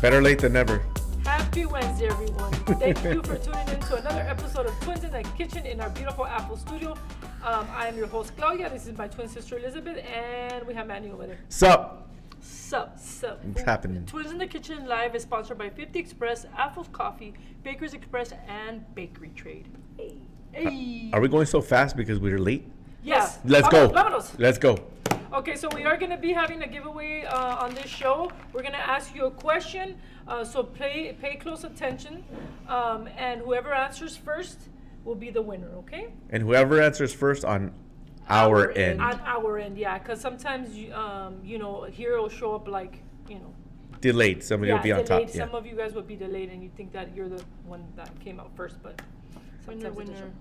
Better late than never. Happy Wednesday, everyone. Thank you for tuning in to another episode of Twins in the Kitchen in our beautiful Apple studio. I am your host, Claudia. This is my twin sister, Elizabeth, and we have Manny over there. Sup? Sup. What's happening? Twins in the Kitchen Live is sponsored by 50 Express, Apple's Coffee, Baker's Express, and Bakery Trade. Hey. Are we going so fast because we're late? Yes. Let's go. Vámonos. Let's go. Okay, so we are going to be having a giveaway on this show. We're going to ask you a question, so pay close attention, and whoever answers first will be the winner, okay? And whoever answers first on our end. On our end, yeah, because sometimes, here it'll show up like, Delayed. Somebody will be on delayed. top. Yeah. Some of you guys would be delayed, and you think that you're the one that came out first, but sometimes it doesn't.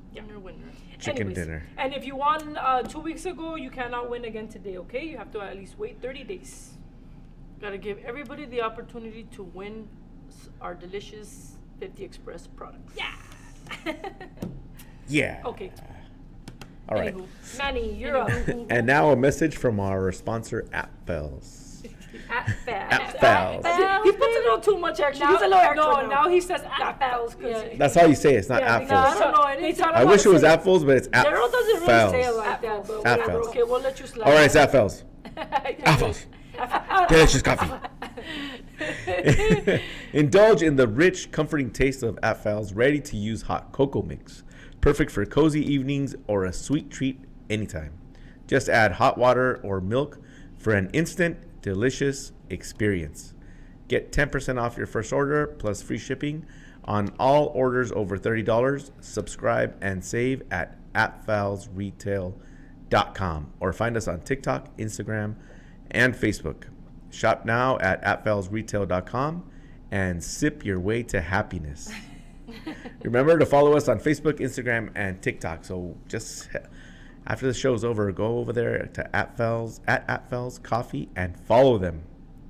Winner. Chicken dinner. And if you won 2 weeks ago, you cannot win again today, okay? You have to at least wait 30 days. Got to give everybody the opportunity to win our delicious 50 Express products. Yeah! Yeah. Okay. All right. Anywho, Manny, you're up. And now a message from our sponsor, AppFels. Appfels. He puts a little too much extra. He's a little extra No, now. now he says Appfels. That's how you say it. It's not Yeah, AppFels. because I don't know anything. I wish it was AppFels, but it's AppFels. Daryl doesn't really say it like that, but whatever. Appfels. Okay, we'll let you slide. All right, it's AppFels. AppFels. Delicious coffee. Indulge in the rich, comforting taste of AppFels ready-to-use hot cocoa mix. Perfect for cozy evenings or a sweet treat anytime. Just add hot water or milk for an instant, delicious experience. Get 10% off your first order plus free shipping on all orders over $30. Subscribe and save at appfelsretail.com or find us on TikTok, Instagram, and Facebook. Shop now at appfelsretail.com and sip your way to happiness. Remember to follow us on Facebook, Instagram, and TikTok. So just after the show's over, go over there to @appfels Coffee and follow them.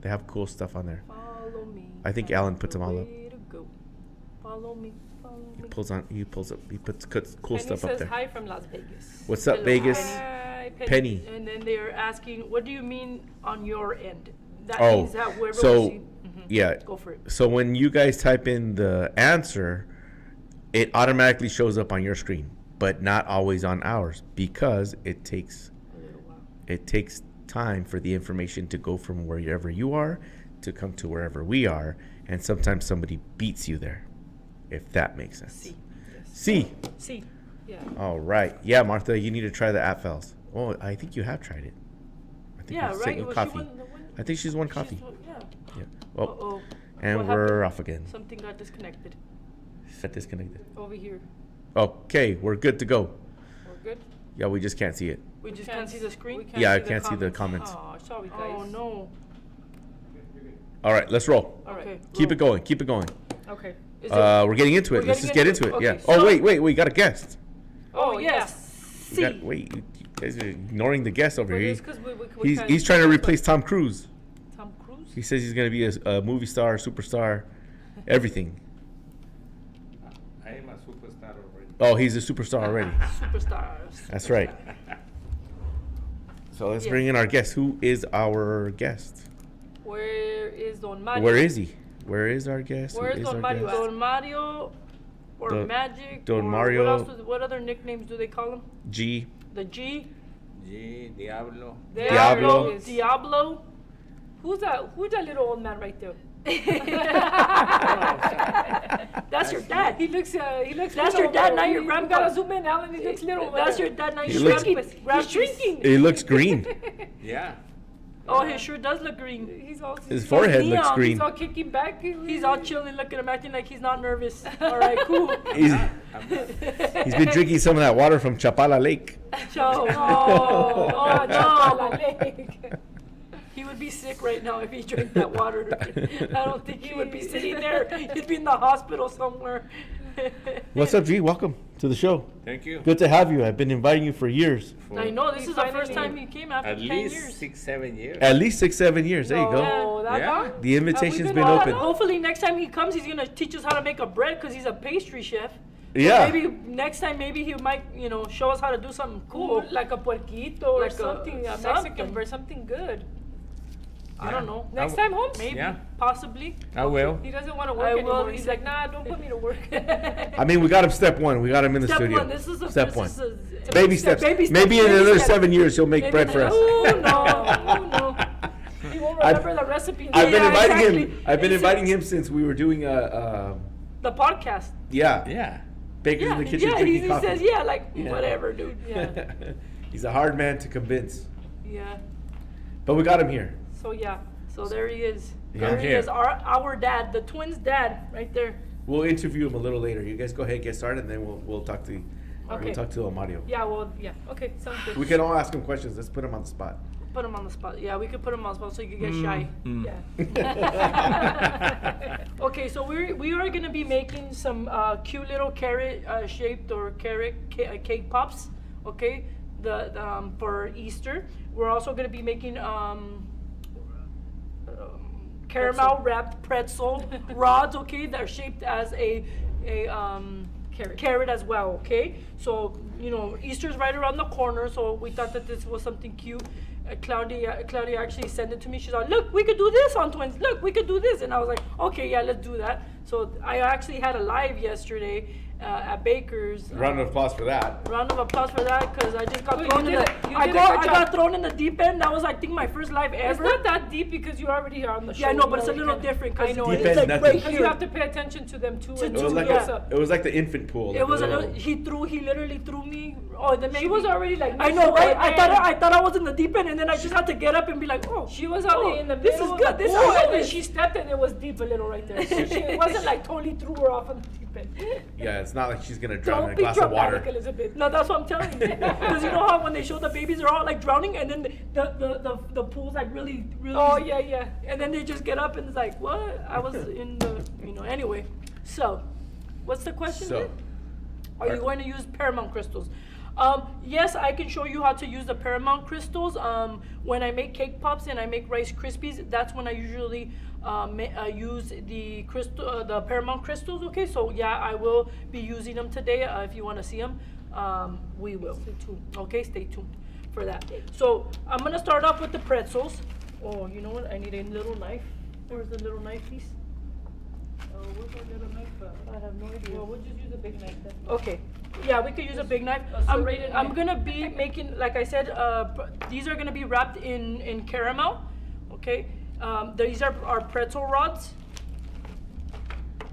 They have cool stuff on there. Follow me. I think Alan puts them all up. Way to go. Follow me. He puts cool Penny stuff up says there. hi from Las Vegas. What's up, Hello, Vegas? Hi, Penny. And then they're asking, what do you mean on your end? That Oh, means that whoever so we see, yeah. go for it. So when you guys type in the answer, it automatically shows up on your screen, but not always on ours because it takes A little while. time for the information to go from wherever you are to come to wherever we are, and sometimes somebody beats you there, if that makes sense. See. Yes. See. Yeah. All right. Yeah, Martha, you need to try the AppFels. Oh, I think you have tried it. I think Yeah, you sent right? you Was coffee. she one, the one? I think she's won coffee. Yeah. Yeah. Oh, Uh-oh. and What we're happened? off again. Something got disconnected. Got disconnected. Over here. Okay, we're good to go. We're good? Yeah, we just can't see it. We just can't see the screen? Yeah, I can't see the comments. Oh, sorry, guys. Oh, no. All right, let's roll. All right. Keep it going. Keep it going. Okay. We're getting into it. We're Let's just get into it. okay, Yeah. so- Oh, wait. We got a guest. Oh, yes. We got, wait, you guys are ignoring the guest over Well, here. it's 'cause we He's trying to replace Tom Cruise. Tom Cruise? He says he's going to be a movie star, superstar, everything. I am a superstar already. Oh, he's a superstar already. Superstars. That's right. So let's bring in our guest. Who is our guest? Where is Don Mario? Where is he? Where is our guest? Who Where's is Don our Mario? guest? Don Mario or Don- Magic? Don or Mario. What other nicknames do they call him? G. The G? G, Diablo. Diablo. Diablo? Who's that little old man right there? That's your dad. He looks. That's your dad, not your grandpa. Gotta zoom in, Alan. He looks little. That's your dad, not He your looks- shrinking. He's shrinking. He looks green. Yeah. Oh, he sure does look green. He's all. His forehead looks neon. green. He's all kicking back. He's all chilling, looking at him, acting like he's not nervous. All right, cool. He's been drinking some of that water from Chapala Lake. Oh, no. He would would be sick right now if he drank that water. I don't think he would be sitting there. He'd be in the hospital somewhere. What's up, G? Welcome to the show. Thank you. Good to have you. I've been inviting you for years. For I know, this We is the first finally- time he came after At 10 least years. 6-7 years. At least 6-7 years. There you go. Oh, that Yeah. long? The invitation's been been on open. that Hopefully next time he comes, he's going to teach us how to make a bread because he's a pastry chef. So Yeah. maybe next time, maybe he might, show us how to do something Cool, cool. like a puerquito or Like a- something, a something. Mexican bread, something good. I don't know. Next I time, Holmes? Maybe, Yeah. possibly. I will. He doesn't want to I work will, anymore. he's He's like, like, nah, don't put me to work. I mean, we got him step one. We got him in the Step studio. one. This is the Step this one. is a- Baby steps. Baby steps. Maybe in baby another steps. 7 years he'll make Maybe bread for us. Oh no! He won't I've- remember the recipe. I've been Yeah, inviting him. exactly. I've been It's- inviting him since we were doing The podcast. Yeah. Bakers in the kitchen yeah. drinking He coffee. says, Yeah. whatever, dude. Yeah, He's a hard man to convince, yeah. but we got him here. So there he is. Yeah. There he Here. is. Our dad, the twins' dad, right there. We'll interview him a little later. You guys go ahead, get started, and then we'll talk to Okay. we'll talk to Mario. Yeah. Well. Yeah. Okay. Sounds good. We can all ask him questions. Let's put him on the spot. Put him on the spot. Yeah, we could put him on the spot so he could get shy. Mm. Yeah. Okay, so we are gonna be making some cute little carrot shaped or cake pops. Okay, the for Easter. We're also gonna be making caramel wrapped pretzel rods. Okay, that are shaped as a carrot as well. Okay, so Easter's right around the corner, so we thought that this was something cute. Claudia actually sent it to me. She's like, look, we could do this on Twins. Look, we could do this. And I was like, okay, yeah, let's do that. So I actually had a live yesterday at Baker's. Round of applause for that. Round of applause for that because I just got Well, thrown you in did the. it. You I did a good got job. thrown in the deep end. That was, I think, my first live It's ever. not that deep because you're already here on the show. Yeah, I know, but it's a you little can- different. I Cause know. Deep it's end, like nothing. right Because here. you have to pay attention to them too. To- and to- It was like yeah. it was like the infant pool. It was a little- little. He literally threw me. Oh, then She was already like. I know, right? I thought. thought I was in the deep end, and then I just had to get up and be like, oh. She was already in the This middle is of good. the This pool, I know and then this. she stepped and it was deep a little right there. So it wasn't like totally threw her off in the deep end. Yeah, it's not like she's gonna drown in Don't a be glass of water. dramatic, Elizabeth. No, that's what I'm telling you. Because you know how when they show the babies are all like drowning, and then the pool's like really. Oh yeah, yeah. And then they just get up and it's like, what? I was in the, anyway. So, what's the question? So, then? Are you going to use Paramount crystals? Yes, I can show you how to use the Paramount crystals. When I make cake pops and I make Rice Krispies, that's when I usually use the the Paramount crystals. Okay, so yeah, I will be using them today. If you want to see them, we will. Stay tuned. Okay, stay tuned for that. So I'm gonna start off with the pretzels. Oh, you know what? I need a little knife. Where's the little knife piece? Where's our little knife? I have no idea. Well, we'll just use a big knife then. Okay. Yeah, we could use a big knife. A serrated I'm knife. gonna be making, like I said, these are gonna be wrapped in caramel. Okay. These are our pretzel rods.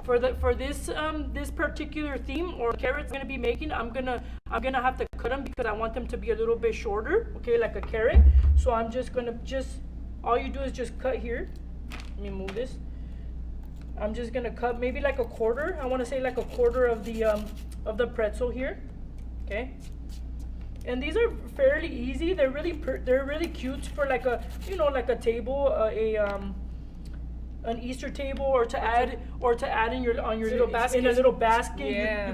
For this this particular theme or carrots I'm gonna be making, I'm gonna have to cut them because I want them to be a little bit shorter. Okay, like a carrot. So I'm just gonna all you do is just cut here. Let me move this. I'm just gonna cut maybe like a quarter. I want to say like a quarter of the pretzel here. Okay. And these are fairly easy. They're really cute for like a like a table, an Easter table, or to add in your Little basket. in a little basket. Yeah.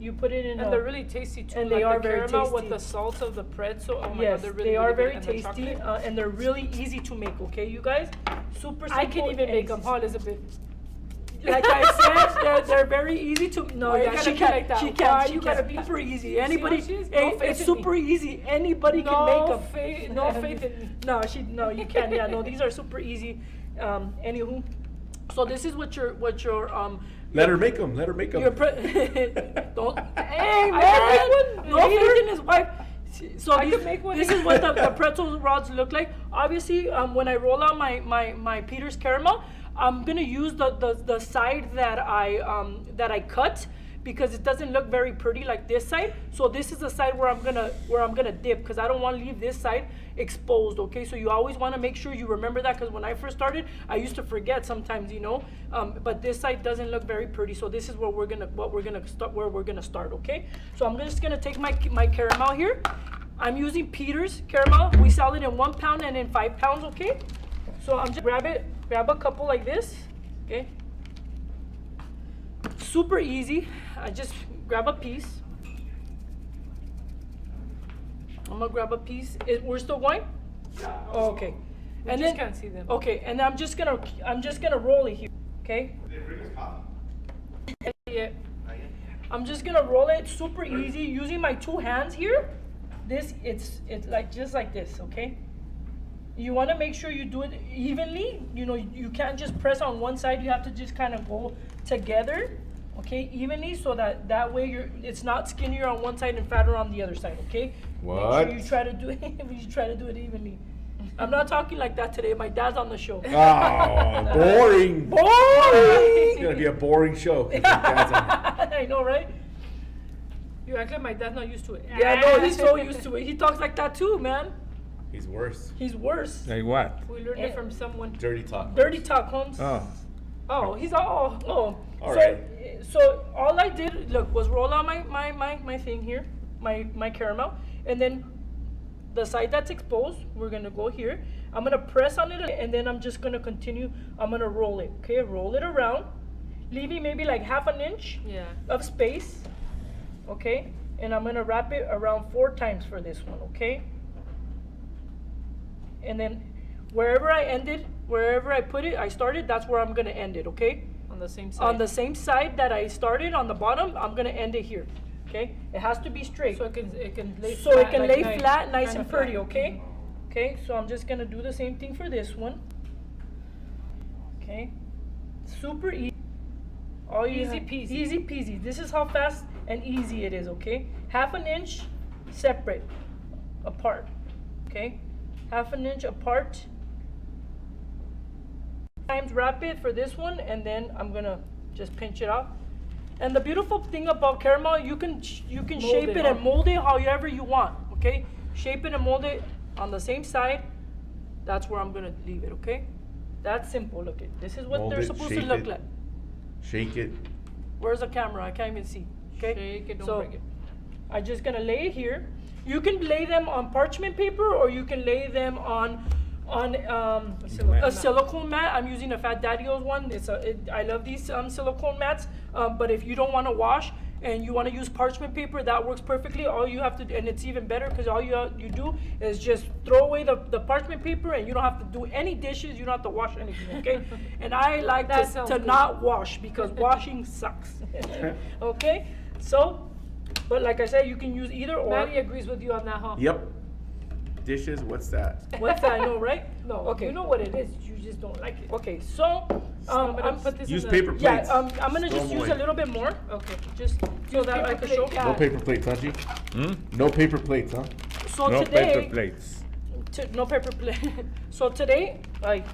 You put it in And they're really tasty too. and like they are the very caramel with tasty. the salt of the pretzel. Oh my yes, god, they're really they are really very good. And the tasty, chocolate. and they're really easy to make. Okay, you guys, super simple. I can even make them, and huh, Elizabeth? like I said, they're very easy to. No, Why you yeah, gotta she be can't. like that? She Why can't. She you gotta can't. be- Super easy. See how Anybody, she is? hey, No faith it's in super me. easy. Anybody can make them. No faith in me. No, you can't. Yeah, no, these are super easy. Anywho, so this is what your let her make them. Let her make them. your don't. Hey I can make man, one no later. faith in his wife. So I can make one. this is what the pretzel rods look like. Obviously, when I roll out my Peter's caramel, I'm gonna use the side that I cut because it doesn't look very pretty like this side. So this is the side where I'm gonna dip because I don't want to leave this side exposed. Okay, so you always want to make sure you remember that because when I first started, I used to forget sometimes, but this side doesn't look very pretty. So this is where we're gonna start. Okay, so I'm just gonna take my caramel here. I'm using Peter's caramel. We sell it in 1 pound and in 5 pounds, okay? So I'm just grab a couple like this, okay? Super easy. I just grab a piece. I'm gonna grab a piece. We're still going? Oh, okay. We just can't see them. Okay, and I'm just gonna roll it here, okay? Yeah. I'm just gonna roll it super easy using my 2 hands here. It's like just like this, okay? You want to make sure you do it evenly. You know, you can't just press on one side. You have to just kind of go together, okay, evenly, so that way it's not skinnier on one side and fatter on the other side, okay? What? Make sure you try to do it. You try to do it evenly. I'm not talking like that today. My dad's on the show. Oh, boring. Boring. It's gonna be a boring show. 'cause your dad's on- I know, right? You act like my dad's not used to it. Yeah, no, he's so used to it. He talks like that too, man. He's worse. He's worse. Like what? We learned it from someone. Dirty talk. Dirty talk, Holmes. Oh. Oh, he's all. Oh. All so, right. So all I did, look, was roll out my thing here, my caramel, and then the side that's exposed, we're gonna go here. I'm gonna press on it, and then I'm just gonna continue. I'm gonna roll it. Okay, roll it around, leaving maybe like half an inch Yeah. of space. Okay, and I'm gonna wrap it around 4 times for this one. Okay. And then wherever I put it, I started, that's where I'm gonna end it, okay? On the same side. On the same side that I started on the bottom, I'm gonna end it here, okay? It has to be straight. So it can lay So flat. it can like lay nice, flat, nice kinda and pretty, flat. okay? Okay, so I'm just gonna do the same thing for this one. Okay, super easy. All you Easy have- peasy. Easy peasy. This is how fast and easy it is, okay? Half an inch separate, apart, okay? Half an inch apart. Times wrap it for this one, and then I'm gonna just pinch it off. And the beautiful thing about caramel, you can shape it, it huh? and mold it however you want, okay? Shape it and mold it on the same side. That's where I'm gonna leave it, okay? That's simple. Look at this is what Mold they're it, supposed to shape look it. like. Shake it. Where's the camera? I can't even see. Okay. Shake it, don't so break it. I'm just gonna lay it here. You can lay them on parchment paper, or you can lay them on a silicone mat. I'm using a Fat Daddy's one. I love these silicone mats. But if you don't want to wash and you want to use parchment paper, that works perfectly. All you have to do, and it's even better because all you do is just throw away the parchment paper, and you don't have to do any dishes. You don't have to wash anything. Okay. And I like That to sounds good. not wash because washing sucks. Okay. So, but like I said, you can use either or. Maddie agrees with you on that, huh? Yep. Dishes. What's that? What's that? I know, right? No. Okay. You know what it is. You just don't like it. Okay, so I'm gonna put this Use in the, paper yeah, plates. I'm gonna Throw just 'em use away. a little bit more. Okay. Just so that I paper can show. plate, yeah. No paper plates, huh, G? Hmm? No paper plates, huh? So No today, paper plates. no paper plate. So today, like,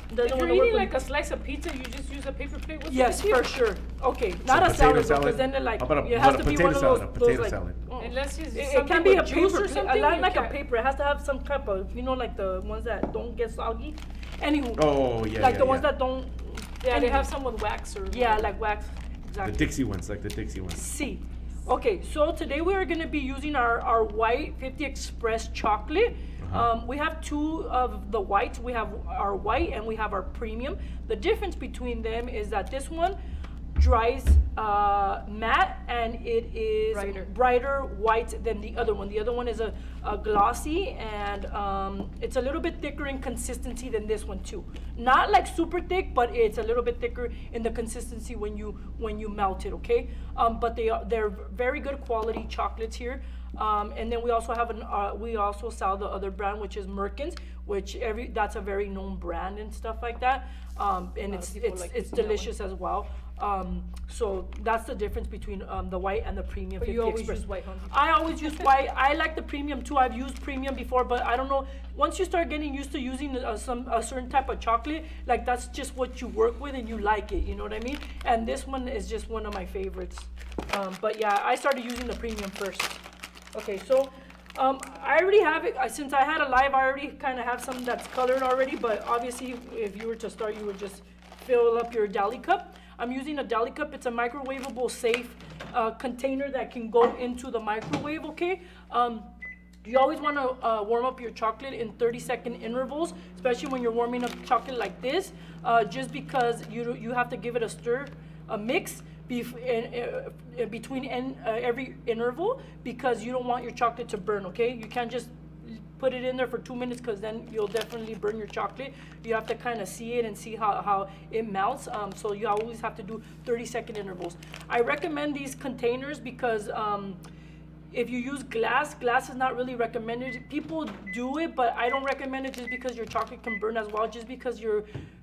If doesn't you're want to work eating with. like a slice of pizza, you just use a paper plate with Yes, the for sure. Okay, not a potato salad because then they're like, How about it has a to be potato one of salad? those, A potato like, salad. oh. Unless it's It something can be a with juice paper or plate, something. like you a can't. paper. It has to have some type of, like the ones that don't get soggy. Anywho, Oh yeah. like yeah, the ones yeah. that don't. Yeah, they anywho. have some with wax or. Yeah, like wax. The Exactly. Dixie ones, like the Dixie ones. C. Okay, so today we are going to be using our white 50 Express chocolate. We have 2 of the whites. We have our white and we have our premium. The difference between them is that this one dries matte and it is brighter white than the other one. The other one is a glossy and it's a little bit thicker in consistency than this one too. Not like super thick, but it's a little bit thicker in the consistency when you melt it. Okay, but they're very good quality chocolates here. And then we also have we also sell the other brand, which is Merkins, which that's a very known brand and stuff like that. And it's people like it's that one. delicious as well. So that's the difference between the white and the premium. But 50 you always Express. use white, huh? I always use white. I like the premium too. I've used premium before, but I don't know. Once you start getting used to using a certain type of chocolate, like that's just what you work with and you like it. You know what I mean? And this one is just one of my favorites. But yeah, I started using the premium first. Okay, so I already have it. Since I had a live, I already kind of have some that's colored already. But obviously, if you were to start, you would just fill up your deli cup. I'm using a deli cup. It's a microwavable, safe container that can go into the microwave. Okay. You always want to warm up your chocolate in 30-second intervals, especially when you're warming up chocolate like this, just because you have to give it a stir, a mix between every interval, because you don't want your chocolate to burn, okay? You can't just put it in there for 2 minutes, because then you'll definitely burn your chocolate. You have to kind of see it and see how it melts. So you always have to do 30-second intervals. I recommend these containers because if you use glass is not really recommended. People do it, but I don't recommend it, just because your chocolate can burn as well. Just because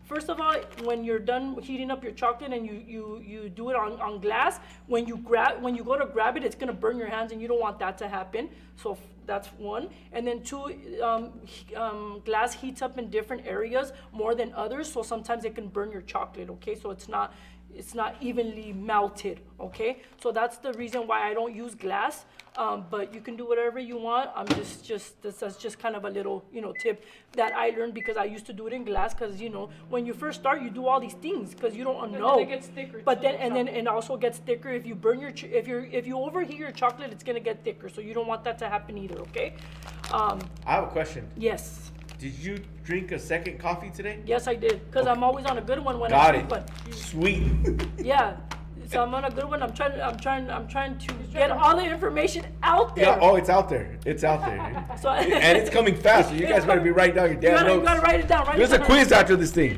first of all, when you're done heating up your chocolate and you do it on glass, when you go to grab it, it's gonna burn your hands, and you don't want that to happen. So that's one. And then two, glass heats up in different areas more than others, so sometimes it can burn your chocolate, okay? So it's not evenly melted, okay? So that's the reason why I don't use glass. But you can do whatever you want. That's just kind of a little, tip that I learned, because I used to do it in glass, because, when you first start, you do all these things because you don't know. then it gets thicker But too, then, and it also gets thicker. If you burn if you overheat your chocolate, it's gonna get thicker. So you don't want that to happen either, okay? I have a question. Yes. Did you drink a second coffee today? Yes, I did. Because I'm always on a good one when Got I it. drink one. Sweet. Yeah. So I'm on a good one. I'm trying to get all the information out there. Yeah, oh, it's out there. It's out there. So And it's coming fast, so you guys better be writing down your damn you notes. gotta write it down. There's a quiz after this thing.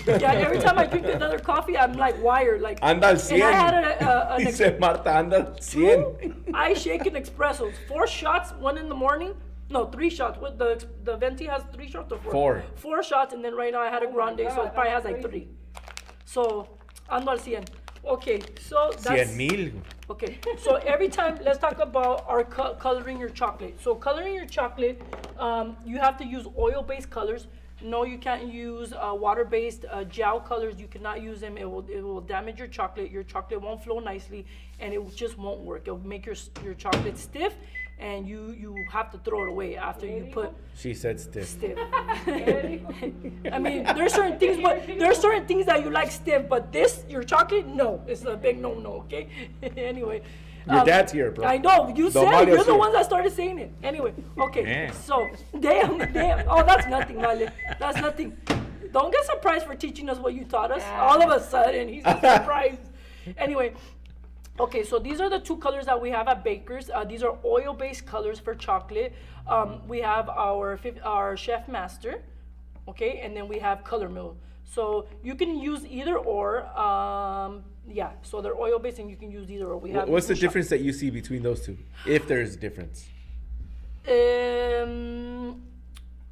Yeah, every time I drink another coffee, I'm like wired. Like, Anda al and I had 100. Dice Marta, anda al 100. I shake an espressos. 4 shots, 1 in the morning. No, 3 shots. With the venti has 3 shots or 4? 4. 4 shots, and then right now I had a grande, so it probably has like 3. So ando al 100. Okay, so that's 100,000. okay. So every time, let's talk about our coloring your chocolate. So coloring your chocolate, you have to use oil-based colors. No, you can't use water-based gel colors. You cannot use them. It will damage your chocolate. Your chocolate won't flow nicely, and it just won't work. It'll make your chocolate stiff, and you have to throw it away after you put She said stiff. stiff. I mean, there's certain things that you like stiff, but your chocolate, no, it's a big no. Okay. Anyway. Your dad's here, bro. I know, you said it. Mario's You're the here. ones that started saying it. Anyway, okay, Damn. so, damn. Oh, that's nothing, Vale. That's nothing. Don't get surprised for teaching us what you taught us. All of a sudden, he's surprised. Anyway, okay, so these are the 2 colors that we have at Baker's. These are oil-based colors for chocolate. We have our Chef Master, okay, and then we have Color Mill. So you can use either or. Yeah, so they're oil-based, and you can use either or. We have What's the 2 difference that you see between those two, if there's a difference?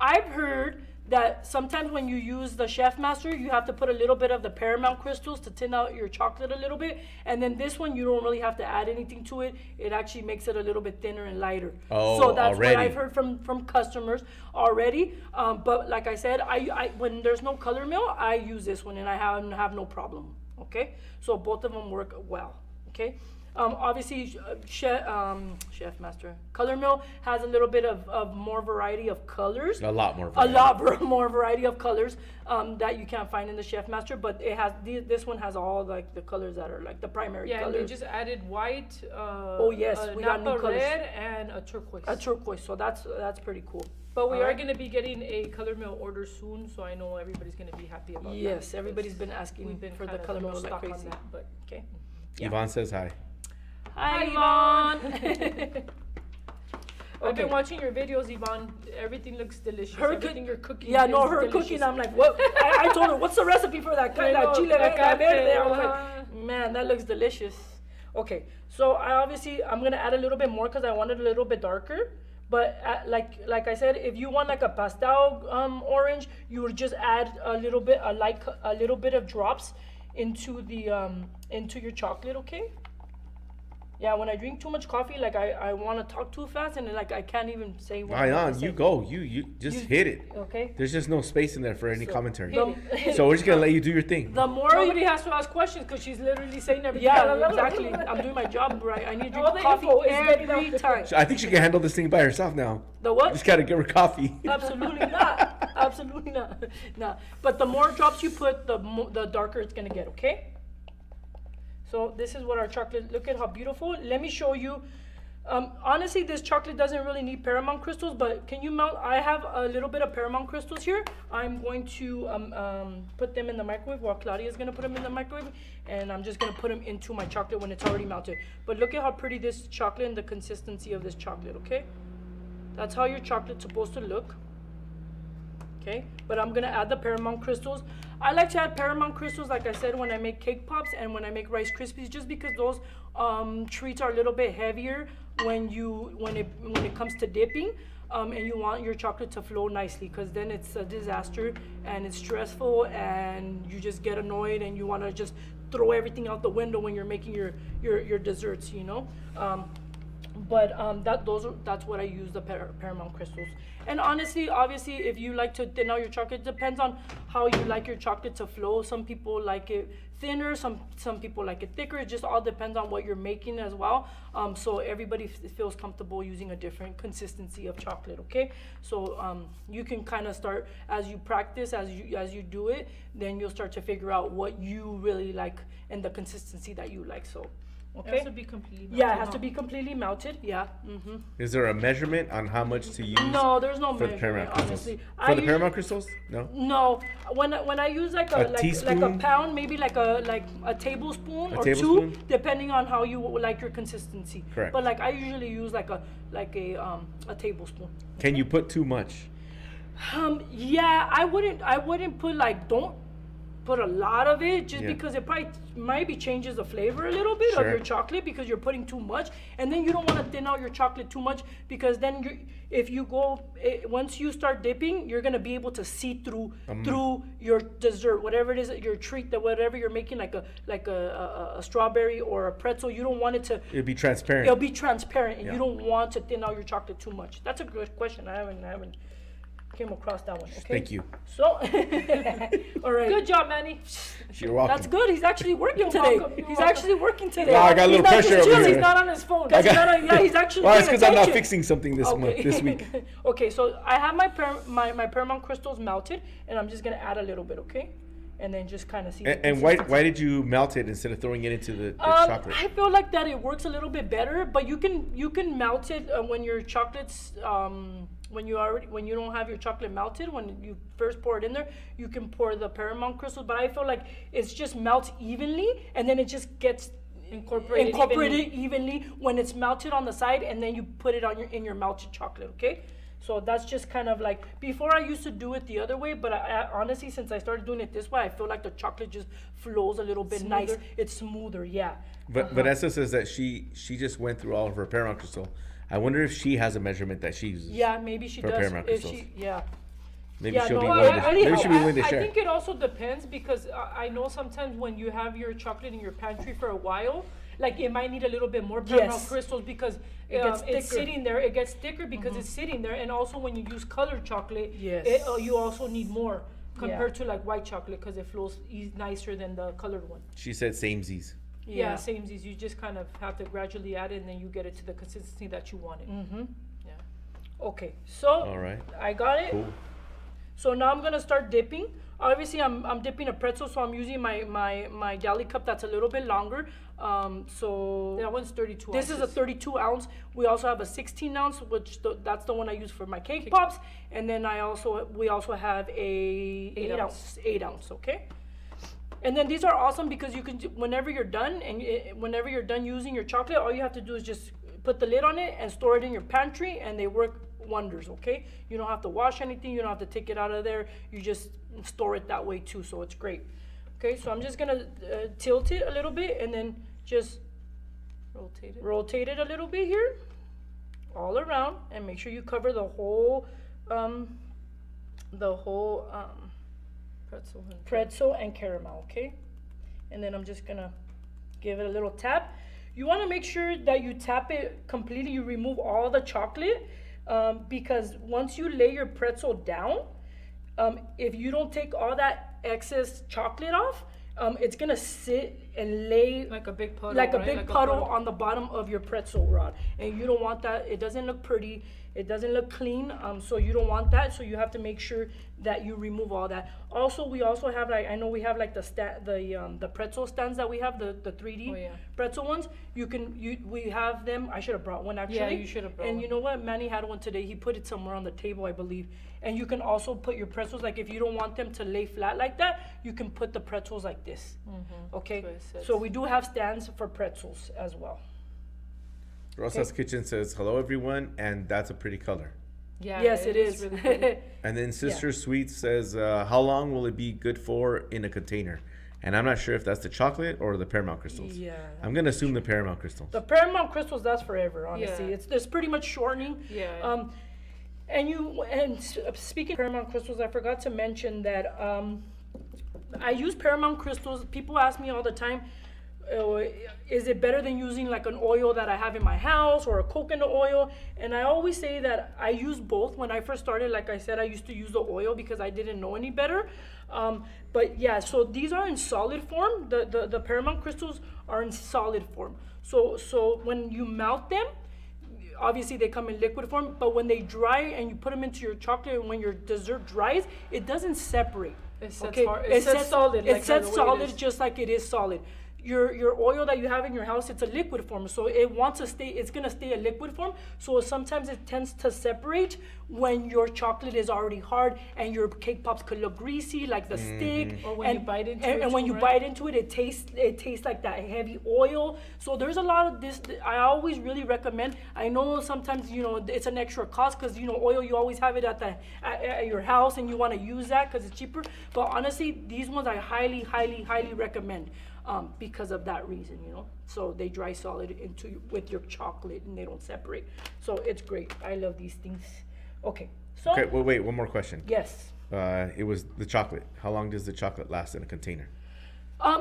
I've heard that sometimes when you use the Chef Master, you have to put a little bit of the Paramount crystals to thin out your chocolate a little bit, and then this one you don't really have to add anything to it. It actually makes it a little bit thinner and lighter. Oh, so that's already. what I've heard from customers already. But like I said, I when there's no Color Mill, I use this one, and I have no problem. Okay, so both of them work well. Okay. Obviously, Chef Master Color Mill has a little bit of more variety of colors. A lot more. A lot more variety of colors that you can't find in the Chef Master, but it has this one has all like the colors that are like the primary Yeah, and colors. they just added white. Oh, yes, a we got new Napa colors. red and a turquoise. A turquoise, so that's pretty cool. But we are Alright. going to be getting a Color Mill order soon, so I know everybody's going to be happy about that. Yes, everybody's been asking We've been for the kinda Color low Mill like stock on crazy. that, but Okay. Yvonne says hi. Hi, Yvonne. Yvonne. I've been Okay. watching your videos, Yvonne. Everything looks delicious. Her Everything you're cooking. Yeah, no, is her delicious. cooking. I'm like, what? I told her, what's the recipe for that? I That know, chile that verde. I was café, like, man, that looks delicious. Okay, so I'm gonna add a little bit more because I want it a little bit darker. But like I said, if you want like a pastel orange, you would just add a little bit of drops into into your chocolate. Okay. Yeah, when I drink too much coffee, like I want to talk too fast, and like I can't even say what I want Ryan, to you say. go. You just You- hit it. Okay. There's just no space in there for any commentary. The, So we're just gonna let you do your thing. the more Nobody has to ask questions because she's literally saying everything. yeah, exactly. I'm doing my job right. I need to All drink the coffee info is getting every out there. time. I think she can handle this thing by herself now. The what? Just gotta give her coffee. Absolutely not. Absolutely not. Nah. But the more drops you put, the darker it's gonna get. Okay. So this is what our chocolate. Look at how beautiful. Let me show you. Honestly, this chocolate doesn't really need Paramount crystals, but can you melt? I have a little bit of Paramount crystals here. I'm going to put them in the microwave, while Claudia's gonna put them in the microwave, and I'm just gonna put them into my chocolate when it's already melted. But look at how pretty this chocolate and the consistency of this chocolate, okay? That's how your chocolate's supposed to look. Okay, but I'm gonna add the Paramount crystals. I like to add Paramount crystals, like I said, when I make cake pops and when I make Rice Krispies, just because those treats are a little bit heavier when it comes to dipping, and you want your chocolate to flow nicely, because then it's a disaster and it's stressful and you just get annoyed and you want to just throw everything out the window when you're making your desserts, you know. That's what I use, the Paramount crystals. And honestly, obviously, if you like to thin out your chocolate, it depends on how you like your chocolate to flow. Some people like it thinner, some people like it thicker. It just all depends on what you're making as well. So everybody feels comfortable using a different consistency of chocolate, okay? So you can kind of start, as you practice, as you do it, then you'll start to figure out what you really like and the consistency that you like. So It okay. has to be completely melted. Yeah, it has to be completely melted. Yeah. Mm-hmm. Is there a measurement on how much to use? No, there's no for the measurement, Paramount crystals. honestly. For the Paramount crystals? No. No, when I use like A a teaspoon? pound, maybe like a tablespoon A or tablespoon? two, depending on how you like your consistency. Correct. But like I usually use like a tablespoon. Can you put too much? Yeah, I wouldn't put like, don't put a lot of it, just Yeah. because it probably maybe changes the flavor a little bit of Sure. your chocolate, because you're putting too much, and then you don't want to thin out your chocolate too much, because then once you start dipping, you're gonna be able to see through your dessert, whatever it is, your treat, that whatever you're making, like a strawberry or a pretzel. You don't want it to. It'd be transparent. It'll be transparent, and Yeah. you don't want to thin out your chocolate too much. That's a good question. I haven't came across that one. Okay. Thank you. So, all right. Good job, Manny. You're welcome. That's good. He's actually working You're today. welcome, you're He's welcome. actually working today. Wow, I got a little He's not pressure just over chilling. here. He's not on his phone. Guys, yeah, he's actually Well, it's paying because I'm not attention. fixing something this week. Okay, so I have my Paramount crystals melted, and I'm just gonna add a little bit, okay? And then just kind of see. the And why consistency. did you melt it instead of throwing it into the chocolate? I feel like that it works a little bit better, but you can melt it when your chocolate's when you don't have your chocolate melted. When you first pour it in there, you can pour the Paramount crystals. But I feel like it's just melts evenly, and then it just gets incorporated evenly when it's melted on the side, and then you put it on in your melted chocolate. Okay. So that's just kind of like, before I used to do it the other way, but I honestly, since I started doing it this way, I feel like the chocolate just flows a little bit nice. Smoother. It's smoother, yeah. But Vanessa says that she just went through all of her Paramount crystal. I wonder if she has a measurement that she uses. Yeah, maybe she For does. Paramount If crystals. yeah. Maybe Yeah, she'll no, be I- willing to. I- Maybe she'll be willing to I share. think it also depends, because I know sometimes when you have your chocolate in your pantry for a while, like it might need a little bit more Paramount Yes. crystals, because It gets it's thicker. sitting there. It gets thicker because it's sitting there, and also when you use colored chocolate, Yes. you also need more compared Yeah. to like white chocolate, because it flows nicer than the colored one. She said samesies. Yeah, samesies. You just kind of have to gradually add it, and then you get it to the consistency that you want it. Yeah. Okay, so All right. I got it. Cool. So now I'm gonna start dipping. Obviously, I'm dipping a pretzel, so I'm using my deli cup that's a little bit longer. So That one's 32 this is a ounces. 32 ounce. We also have a 16 ounce, which that's the one I use for my cake pops. And then we also have a 8 ounce. Okay. And then these are awesome because you can, whenever you're done whenever you're done using your chocolate, all you have to do is just put the lid on it and store it in your pantry, and they work wonders. Okay. You don't have to wash anything. You don't have to take it out of there. You just store it that way too. So it's great. Okay. So I'm just gonna tilt it a little bit and then just rotate it a little bit here, all around, and make sure you cover the whole pretzel and caramel. Okay. And then I'm just gonna give it a little tap. You want to make sure that you tap it completely. You remove all the chocolate, because once you lay your pretzel down, if you don't take all that excess chocolate off, it's gonna sit lay Like a big puddle, like a right? big Like a puddle puddle. on the bottom of your pretzel rod, and you don't want that. It doesn't look pretty. It doesn't look clean. So you don't want that. So you have to make sure that you remove all that. Also, we also have like, I know we have like the pretzel stands that we have, the 3D Oh, yeah. pretzel ones. We have them. I should have brought one actually. Yeah, you should have brought And one. you know what? Manny had one today. He put it somewhere on the table, I believe. And you can also put your pretzels, like if you don't want them to lay flat like that, you can put the pretzels like this. Okay? So it sits. So we do have stands for pretzels as well. Rosa's Kitchen says, hello, everyone, and that's a pretty color. Yeah, Yes, it is. really pretty. And then Sister Sweets says, how long will it be good for in a container? And I'm not sure if that's the chocolate or the Paramount crystals. Yeah. I'm going to assume the Paramount crystals. The Paramount crystals, that's forever, honestly. Yeah. It's pretty much shortening. Yeah. Speaking of Paramount crystals, I forgot to mention that I use Paramount crystals. People ask me all the time, is it better than using like an oil that I have in my house or a coconut oil? And I always say that I use both. When I first started, like I said, I used to use the oil because I didn't know any better. But yeah, so these are in solid form. The Paramount crystals are in solid form. So when you melt them, obviously they come in liquid form, but when they dry and you put them into your chocolate, and when your dessert dries, it doesn't separate. It sets hard- it It sets sets solid, It like sets the way it solid is. just like it is solid. Your oil that you have in your house, it's a liquid form, so it wants to stay. It's gonna stay a liquid form. So sometimes it tends to separate when your chocolate is already hard and your cake pops could look greasy, like the stick. Or when you bite into it and when too, you right? bite into it, it tastes like that heavy oil. So there's a lot of this. I always really recommend. I know sometimes it's an extra cost because oil, you always have it at your house and you want to use that because it's cheaper. But honestly, these ones I highly recommend. Because of that reason, so they dry solid with your chocolate and they don't separate. So it's great. I love these things. Okay, so Okay, wait, one more question. yes. It was the chocolate. How long does the chocolate last in a container?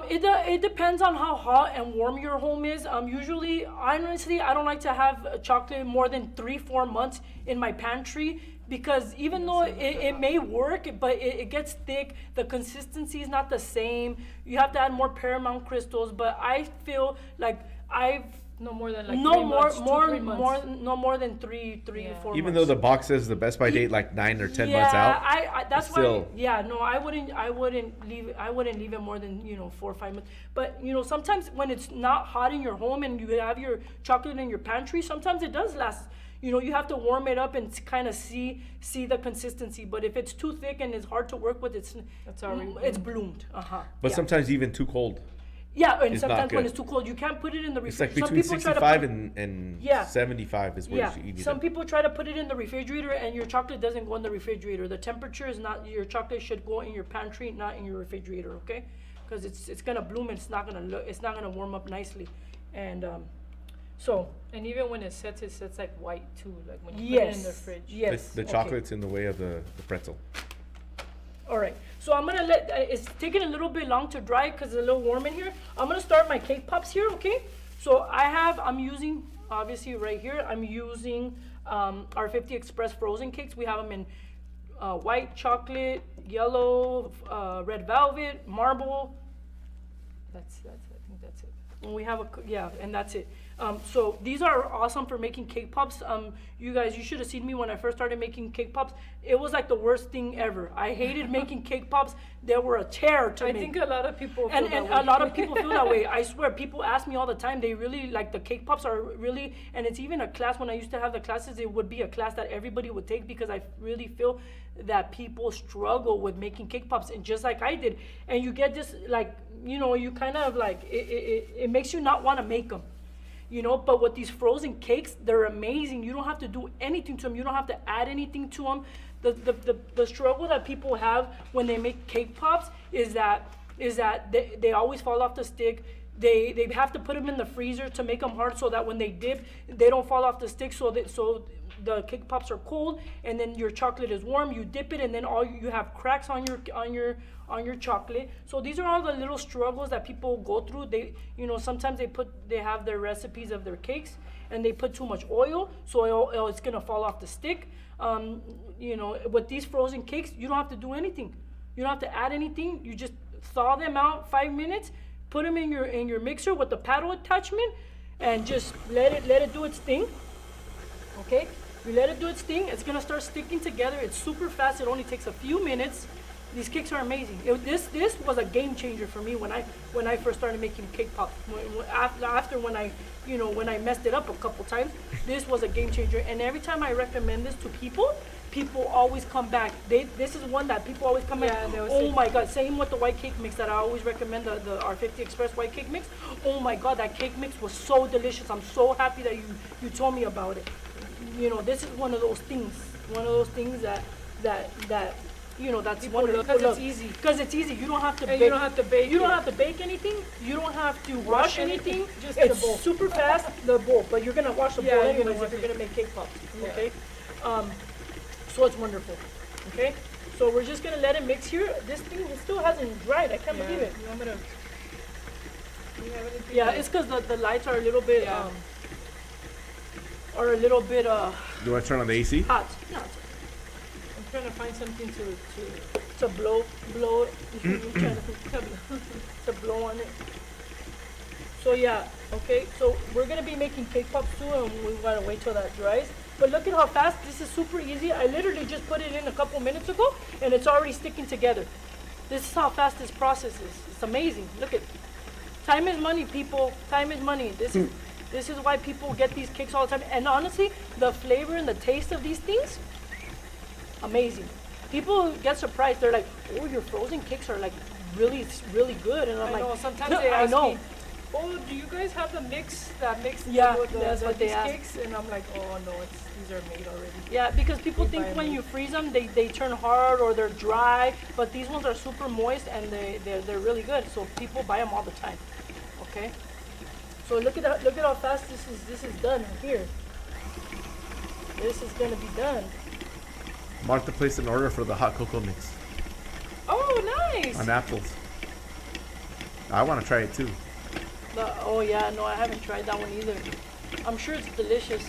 It depends on how hot and warm your home is. Usually, honestly, I don't like to have chocolate more than 3-4 months in my pantry because even though it may work, but it gets thick. The consistency is not the same. You have to add more Paramount crystals, but I feel like No more than like no 3 more months, 3 months. no more than three Yeah. to 4 Even months. though the box says the best by date like 9 or 10 months out. I that's still- why. Yeah, no, I wouldn't leave it more than 4 or 5 months. But sometimes when it's not hot in your home and you have your chocolate in your pantry, sometimes it does last. You have to warm it up and kind of see the consistency. But if it's too thick and it's hard to work with, it's already bloomed. But yeah. sometimes even too cold. Yeah, and it's not sometimes when good. it's too cold, you can't put it in the It's like refrigerator. between 65 and Yeah. 75 is where Yeah, you should eat it. some people try to put it in the refrigerator and your chocolate doesn't go in the refrigerator. The temperature is not, your chocolate should go in your pantry, not in your refrigerator, okay? Because it's gonna bloom and it's not gonna warm up nicely. And so, And even when it sets like white too, like when you put it yes, in the fridge. yes. The okay. chocolate's in the way of the pretzel. All right, so I'm gonna let, it's taking a little bit long to dry because it's a little warm in here. I'm gonna start my cake pops here, okay? So I'm using, obviously right here, I'm using our 50 Express frozen cakes. We have them in white chocolate, yellow, red velvet, marble. I think that's it. And we have and that's it. So these are awesome for making cake pops. You guys, you should have seen me when I first started making cake pops. It was like the worst thing ever. I hated making cake pops. They were a terror to I me. think a lot of people feel And that a way. lot of people feel that way. I swear, people ask me all the time. They really like the cake pops are really, and it's even a class. When I used to have the classes, it would be a class that everybody would take because I really feel that people struggle with making cake pops, and just like I did. And you get this like, you kind of like it makes you not want to make them. But with these frozen cakes, they're amazing. You don't have to do anything to them. You don't have to add anything to them. The struggle that people have when they make cake pops is that they always fall off the stick. They have to put them in the freezer to make them hard so that when they dip, they don't fall off the stick. So the cake pops are cold, and then your chocolate is warm. You dip it, and then you have cracks on your chocolate. So these are all the little struggles that people go through. They, sometimes they have their recipes of their cakes, and they put too much oil, so it's gonna fall off the stick. With these frozen cakes, you don't have to do anything. You don't have to add anything. You just thaw them out 5 minutes. put them in your mixer with the paddle attachment, and just let it do its thing. Okay, you let it do its thing. It's gonna start sticking together. It's super fast. It only takes a few minutes. These cakes are amazing. This was a game changer for me when I first started making cake pop. After when I messed it up a couple times, this was a game changer. And every time I recommend this to people always come back. This is one that people always come back. Oh my God! Same with the white cake mix that I always recommend, the R50 Express white cake mix. Oh my God, that cake mix was so delicious. I'm so happy that you told me about it. You know, this is one of those things. One of those things that that's one of the Because it's easy. Because it's easy. You don't have to And bake. you don't have to bake You don't it. have to bake anything. You don't have to wash anything. Just it's the bowl. super fast. The bowl, but you're gonna wash the Yeah, bowl you're gonna anyways if wash you're it. gonna make cake pops. Yeah. Okay. So it's wonderful. Okay. So we're just gonna let it mix here. This thing still hasn't dried. I can't believe it. You want me to? Do you have anything? Yeah, it's because the lights are a little bit Yeah. are a little bit Do I turn on the AC? hot. No, I'm trying to find something to blow. I'm trying to blow on it. So yeah, okay. So we're gonna be making cake pops too, and we gotta wait till that dries. But look at how fast this is. Super easy. I literally just put it in a couple minutes ago, and it's already sticking together. This is how fast this process is. It's amazing. Look at, time is money, people. Time is money. This is why people get these cakes all the time. And honestly, the flavor and the taste of these things, amazing. People get surprised. They're like, "Oh, your frozen cakes are like really, really good." And I'm I like, know, sometimes they I ask know. me, "Oh, do you guys have the mix that makes Yeah, that's what they these ask. cakes?" And I'm like, "Oh no, these are made already." Yeah, because people They think buy when them. you freeze them, they turn hard or they're dry. But these ones are super moist and they're really good. So people buy them all the time. Okay. So look at how fast this is done here. This is gonna be done. Martha placed an order for the hot cocoa mix Oh, nice. on apples. I want to try it too. Oh yeah, no, I haven't tried that one either. I'm sure it's delicious.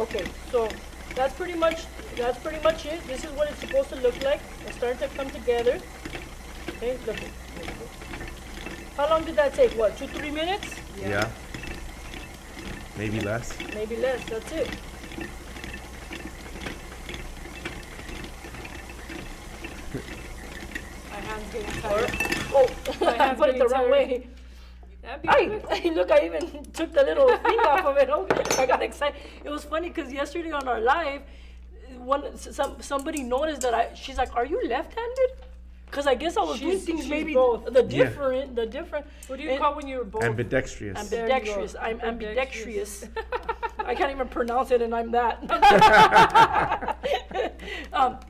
Okay, so that's pretty much it. This is what it's supposed to look like. It's starting to come together. Okay, look. How long did that take? What, 2-3 minutes? Yeah. Maybe less. Maybe less. That's it. My hand's getting Or, tired. oh, My I hand's put it the getting wrong tired. way. That'd be Ay, good. look, I even took the little thing off of it. Oh, I got excited. It was funny because yesterday on our live, somebody noticed that she's like, "Are you left-handed?" Because I guess I was doing things she's maybe both. the Yeah. different. What do you and- call when you're both? Ambidextrous. Ambidextrous. I'm ambidextrous. I can't even pronounce it, and I'm that.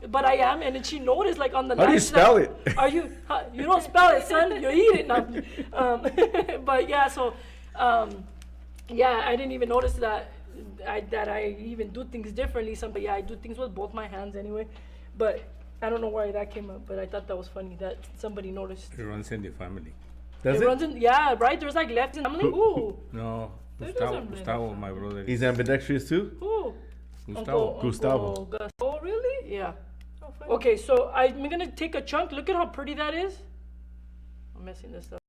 But I am, and then she noticed, like on the. How do you live, she's spell like, it? Are you? You don't spell it, son. You eat it. No. But yeah, so yeah, I didn't even notice that I even do things differently. But yeah, I do things with both my hands anyway. But I don't know why that came up, but I thought that was funny that somebody noticed. It runs in the family. Does it it? runs in, yeah, right. There's like left in. I'm like, ooh, No, There Gustavo, doesn't really Gustavo, my brother. He's ambidextrous too? ooh. Gustavo. Gustavo. Gus. Oh, really? Yeah. Oh, funny. Okay, so I'm gonna take a chunk. Look at how pretty that is. I'm messing this up.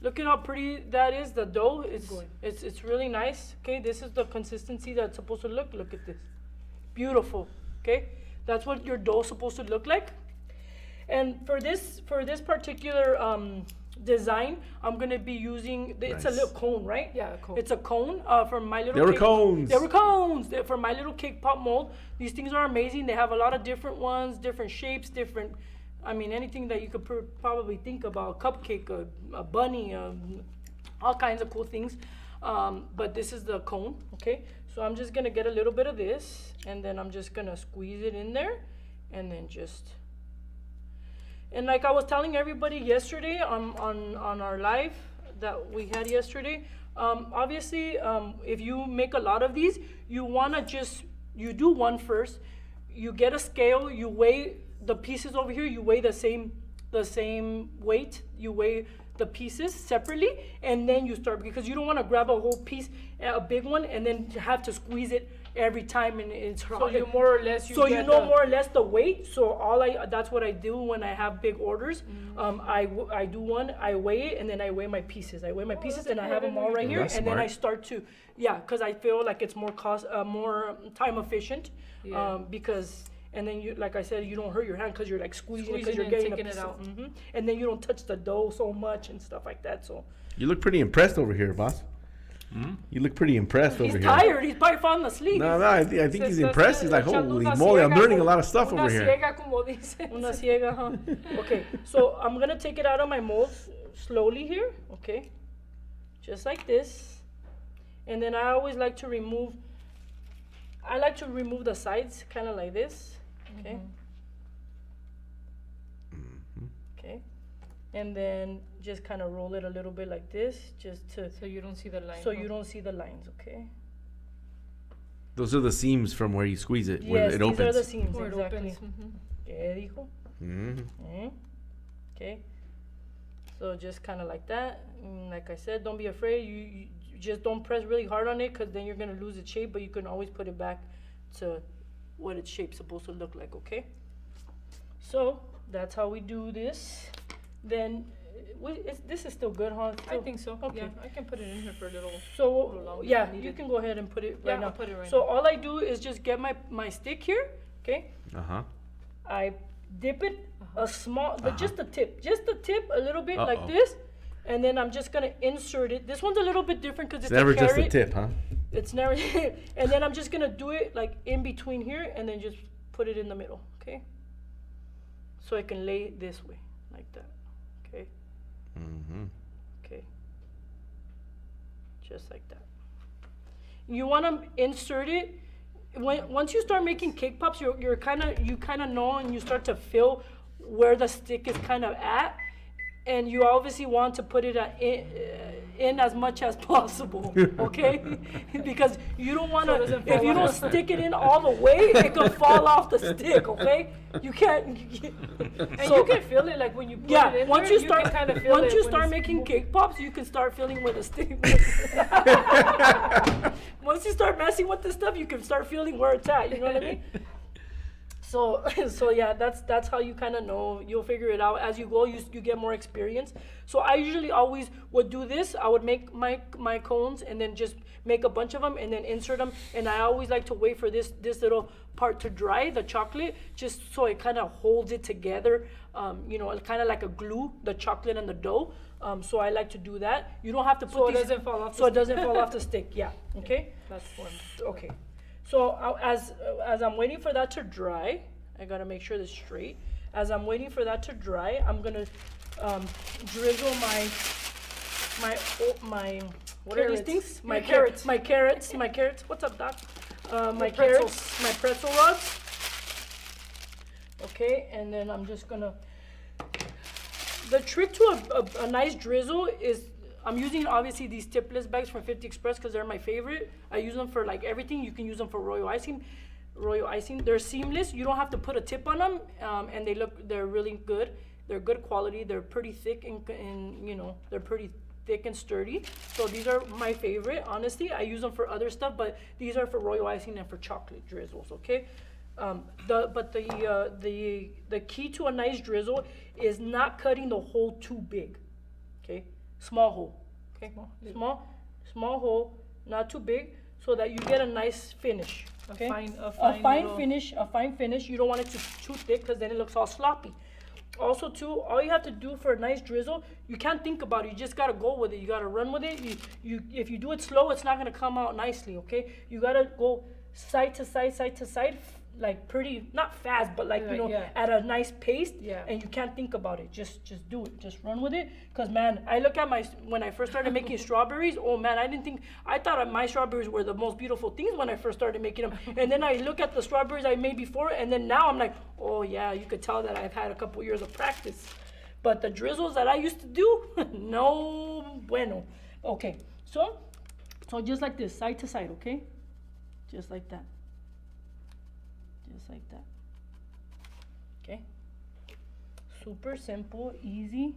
Look at how pretty that is. The dough, it's really nice. Okay, this is the consistency that's supposed to look. Look at this, beautiful. Okay, that's what your dough is supposed to look like. And for this particular design, I'm gonna be using. It's a Nice. little cone, right? Yeah, a cone. It's a cone from My Little. They were Cake- cones. They were cones. For My Little Cake Pop mold. These things are amazing. They have a lot of different ones, different shapes, different. I mean, anything that you could probably think about. A cupcake, a bunny, all kinds of cool things. But this is the cone. Okay. So I'm just gonna get a little bit of this, and then I'm just gonna squeeze it in there, and then just. And like I was telling everybody yesterday on our live that we had yesterday, obviously, if you make a lot of these, you wanna you do one first, you get a scale, you weigh the pieces over here, you weigh the same weight, you weigh the pieces separately, and then you start, because you don't want to grab a whole piece, a big one, and then have to squeeze it every time, and it's hard. So you more or less, So you get know the- more or less the weight. So that's what I do when I have big orders. I do one, I weigh it, and then I weigh my pieces. I weigh my pieces, that's and I cool. have I them didn't all know right you here, did that. and then I That's start to, because I feel like it's more time efficient, Yeah. because. And then you, like I said, you don't hurt your hand because you're like squeezing it, because Squeezing you're it, getting taking a it piece out. And then you don't touch the dough so much and stuff like that. So You look pretty impressed over here, boss. You look pretty impressed he's over here. tired. He's probably falling asleep. No, I think he's Se está impressed. He's like, echando holy una moly, I'm ciega learning a como- lot of stuff una over here. ciega, como dicen. Una ciega, huh? Okay, so I'm gonna take it out of my mold slowly here, okay? Just like this. And then I always like to remove, the sides, kind of like this, okay? Okay, and then just kind of roll it a little bit like this, just to, So you don't see the line. so huh? you don't see the lines, okay? Those are the seams from where you squeeze it, where Yes, it these are opens. the seams, Where it exactly. opens, mhm. ¿Qué dijo? Mhm. Okay, so just kind of like that. Like I said, don't be afraid. You just don't press really hard on it, because then you're gonna lose its shape. But you can always put it back to what its shape's supposed to look like. Okay. So that's how we do this. Then this is still good, huh? I think so. Okay. Yeah, I can put it in here for a little. So longer if yeah, needed. you can go ahead and put it Yeah, right now. I'll put it right So now. all I do is just get my stick here. Okay. Uh-huh. I dip it a small, just the tip, a little bit like Uh-oh. this, and then I'm just gonna insert it. This one's a little bit different because It's it's never a just carrot. a tip, huh? It's never, and then I'm just gonna do it like in between here, and then just put it in the middle, okay? So I can lay this way, like that, okay? Mm-hmm. Okay. Just like that. You wanna insert it. Once you start making cake pops, you kind of know, and you start to feel where the stick is kind of at, and you obviously want to put it in as much as possible, okay? Because you don't want So it to. doesn't If fall you don't off. stick it in all the way, it could fall off the stick, okay? You can't. And you can feel it like when you put it Yeah, in once there, you start, can kind of feel once it you when start it's making mo- cake pops, you can start feeling where the stick. Once you start messing with this stuff, you can start feeling where it's at. You know what I mean? So yeah, that's how you kind of know. You'll figure it out as you go. You get more experience. So I usually always would do this. I would make my cones, and then just make a bunch of them, and then insert them. And I always like to wait for this little part to dry, the chocolate, just so it kind of holds it together. Kind of like a glue, the chocolate and the dough. So I like to do that. You don't have to put So it these, doesn't fall off So the it doesn't fall off the stick. Yeah. Okay. That's one. Okay, so as I'm waiting for that to dry, I gotta make sure this straight. As I'm waiting for that to dry, I'm gonna drizzle my what are these Carrots. things? Your carrots. My carrots. What's up, Doc? My Your carrots, my pretzel rods. Okay, and then I'm just gonna. The trick to a nice drizzle is, I'm using obviously these tipless bags from 50 Express because they're my favorite. I use them for like everything. You can use them for royal icing. They're seamless. You don't have to put a tip on them, and they're really good. They're good quality. They're pretty thick and they're pretty thick and sturdy. So these are my favorite. Honestly, I use them for other stuff, but these are for royal icing and for chocolate drizzles. Okay. The key to a nice drizzle is not cutting the hole too big. Okay, small hole. Okay, small hole, not too big, so that you get a nice finish. Okay, A fine little- finish. You don't want it too thick because then it looks all sloppy. Also, too, all you have to do for a nice drizzle, you can't think about it. You just gotta go with it. You gotta run with it. If you do it slow, it's not gonna come out nicely. Okay, you gotta go side to side, like pretty, not fast, but like Yeah. at a nice pace. Yeah. And you can't think about it. Just do it. Just run with it. Cause man, I look at when I first started making strawberries. Oh man, I thought my strawberries were the most beautiful things when I first started making them. And then I look at the strawberries I made before, and then now I'm like, oh yeah, you could tell that I've had a couple years of practice. But the drizzles that I used to do, no bueno. Okay, so just like this, side to side, okay? Just like that. Just like that. Okay? Super simple, easy.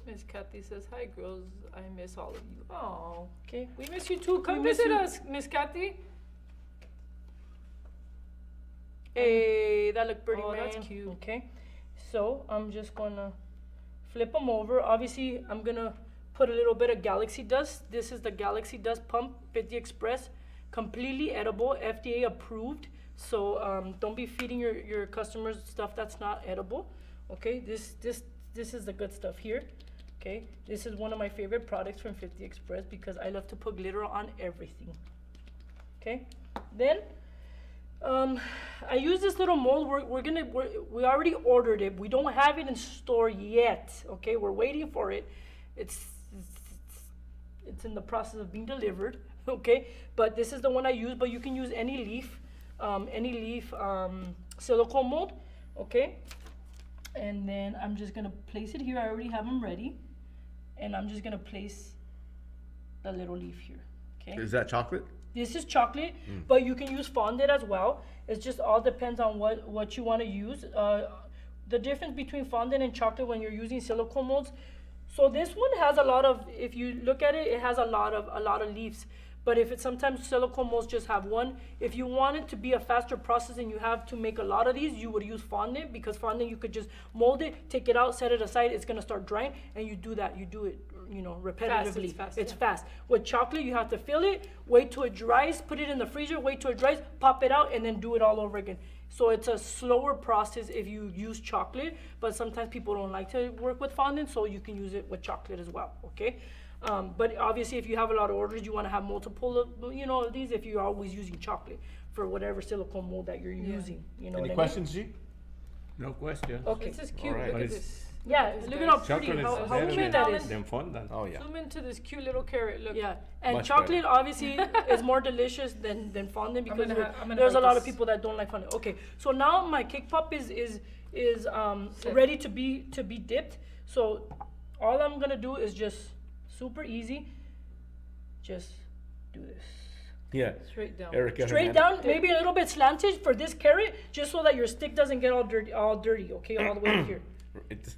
Miss Kathy says, "Hi girls, I miss all of you." Oh, okay. We miss you too. Come We miss visit you. us, Miss Kathy. Hey, that looked pretty, Oh, man. that's cute. Okay, so I'm just gonna flip them over. Obviously, I'm gonna put a little bit of Galaxy Dust. This is the Galaxy Dust Pump 50 Express, completely edible, FDA approved. So don't be feeding your customers stuff that's not edible. Okay, this is the good stuff here. Okay, this is one of my favorite products from 50 Express because I love to put glitter on everything. Okay, then I use this little mold. We already ordered it. We don't have it in store yet. Okay, we're waiting for it. It's in the process of being delivered. Okay, but this is the one I use. But you can use any leaf silicone mold. Okay, and then I'm just gonna place it here. I already have them ready, and I'm just gonna place the little leaf here. Okay. Is that chocolate? This is chocolate, but you can use fondant as well. It just all depends on what you want to use. The difference between fondant and chocolate when you're using silicone molds. So this one has a lot of, if you look at it, it has a lot of leaves. But if it's sometimes silicone molds just have one. If you want it to be a faster process and you have to make a lot of these, you would use fondant because fondant you could just mold it, take it out, set it aside. It's gonna start drying, and you do that. You do it, repetitively. It's fast, yeah. Fast. With chocolate, you have to fill it, wait till it dries, put it in the freezer, wait till it dries, pop it out, and then do it all over again. So it's a slower process if you use chocolate, but sometimes people don't like to work with fondant, so you can use it with chocolate as well. Okay. But obviously, if you have a lot of orders, you want to have multiple of these. If you're always using chocolate for whatever silicone mold that you're using, you know. Any what questions, G? No question. I mean? Okay. This is cute. Alright. Look But at it's- this. Yeah, This look at guy's- how pretty, Chocolate is how better cute that is. than fondant. Oh yeah. Zoom into this cute little carrot. Look. Yeah, and Much chocolate better. obviously is more delicious than fondant because I'm gonna there's a bite lot of this. people that don't like fondant. Okay, so now my cake pop is Set. ready to be dipped. So all I'm gonna do is just super easy. Just do this. Yeah. Straight down. Erica Straight Hernandez. down, maybe a little bit slanted for this carrot, just so that your stick doesn't get all dirty. Okay, all the way here. It's,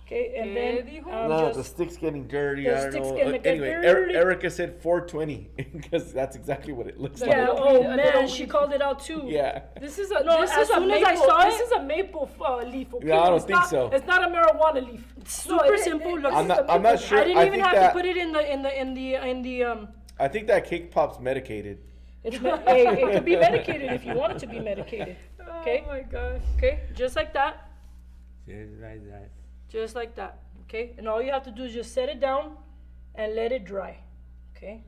Okay, and ¿Qué then dijo? no, the just stick's getting dirty. the I don't stick's know. gonna get Anyway, dirty. Erica said 420 because that's exactly what it looks yeah. like. Oh a man, little she weed. called it out too. Yeah. This is a No, this as is a soon as maple. I saw this it- is a maple leaf. Okay. Yeah, I don't It's think not- so. It's not a marijuana leaf. Super simple. Look, I'm not sure. I didn't I even think have that- to put it in the I think that cake pop's medicated. Hey, it could be medicated if you want it to be medicated. Okay. Oh my gosh. Okay, just like that, Just like that. just like that. Okay, and all you have to do is just set it down and let it dry. Okay,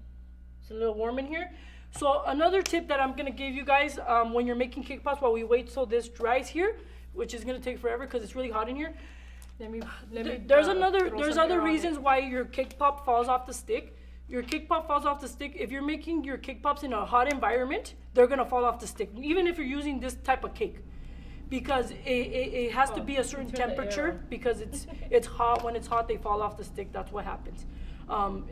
it's a little warm in here. So another tip that I'm gonna give you guys when you're making cake pops while we wait till this dries here, which is gonna take forever because it's really hot in here. Let me. There's throw there's some other air on it. reasons why your cake pop falls off the stick. Your cake pop falls off the stick. If you're making your cake pops in a hot environment, they're gonna fall off the stick, even if you're using this type of cake, because it has to be a certain turn the air temperature on. because it's hot. When it's hot, they fall off the stick. That's what happens.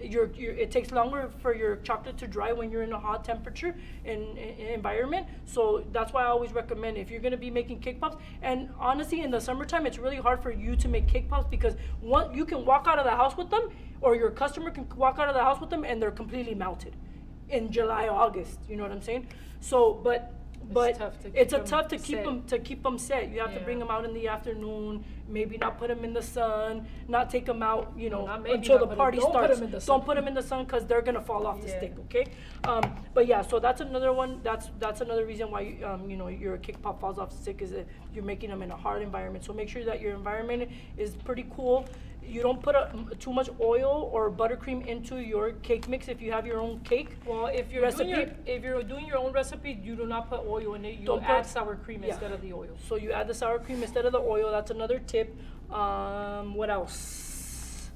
It takes longer for your chocolate to dry when you're in a hot temperature in environment. So that's why I always recommend if you're gonna be making cake pops. And honestly, in the summertime, it's really hard for you to make cake pops because you can walk out of the house with them, or your customer can walk out of the house with them and they're completely melted in July, August. You know what I'm saying? So, but tough to it's keep 'em tough to set. keep them set. You have to Yeah. bring them out in the afternoon. Maybe not put them in the sun. Not take them out. Not maybe, Until not the put 'em- party don't put starts. 'em in the Don't sun. put them in the sun because they're gonna fall off the Yeah. stick. Okay. But yeah, so that's another one. That's another reason why your cake pop falls off the stick is that you're making them in a hard environment. So make sure that your environment is pretty cool. You don't put too much oil or buttercream into your cake mix if you have your own cake. Well, if you're doing your own recipe, you do not put oil in it. You Don't add put- sour cream yeah. instead of the oil. So you add the sour cream instead of the oil. That's another tip. What else?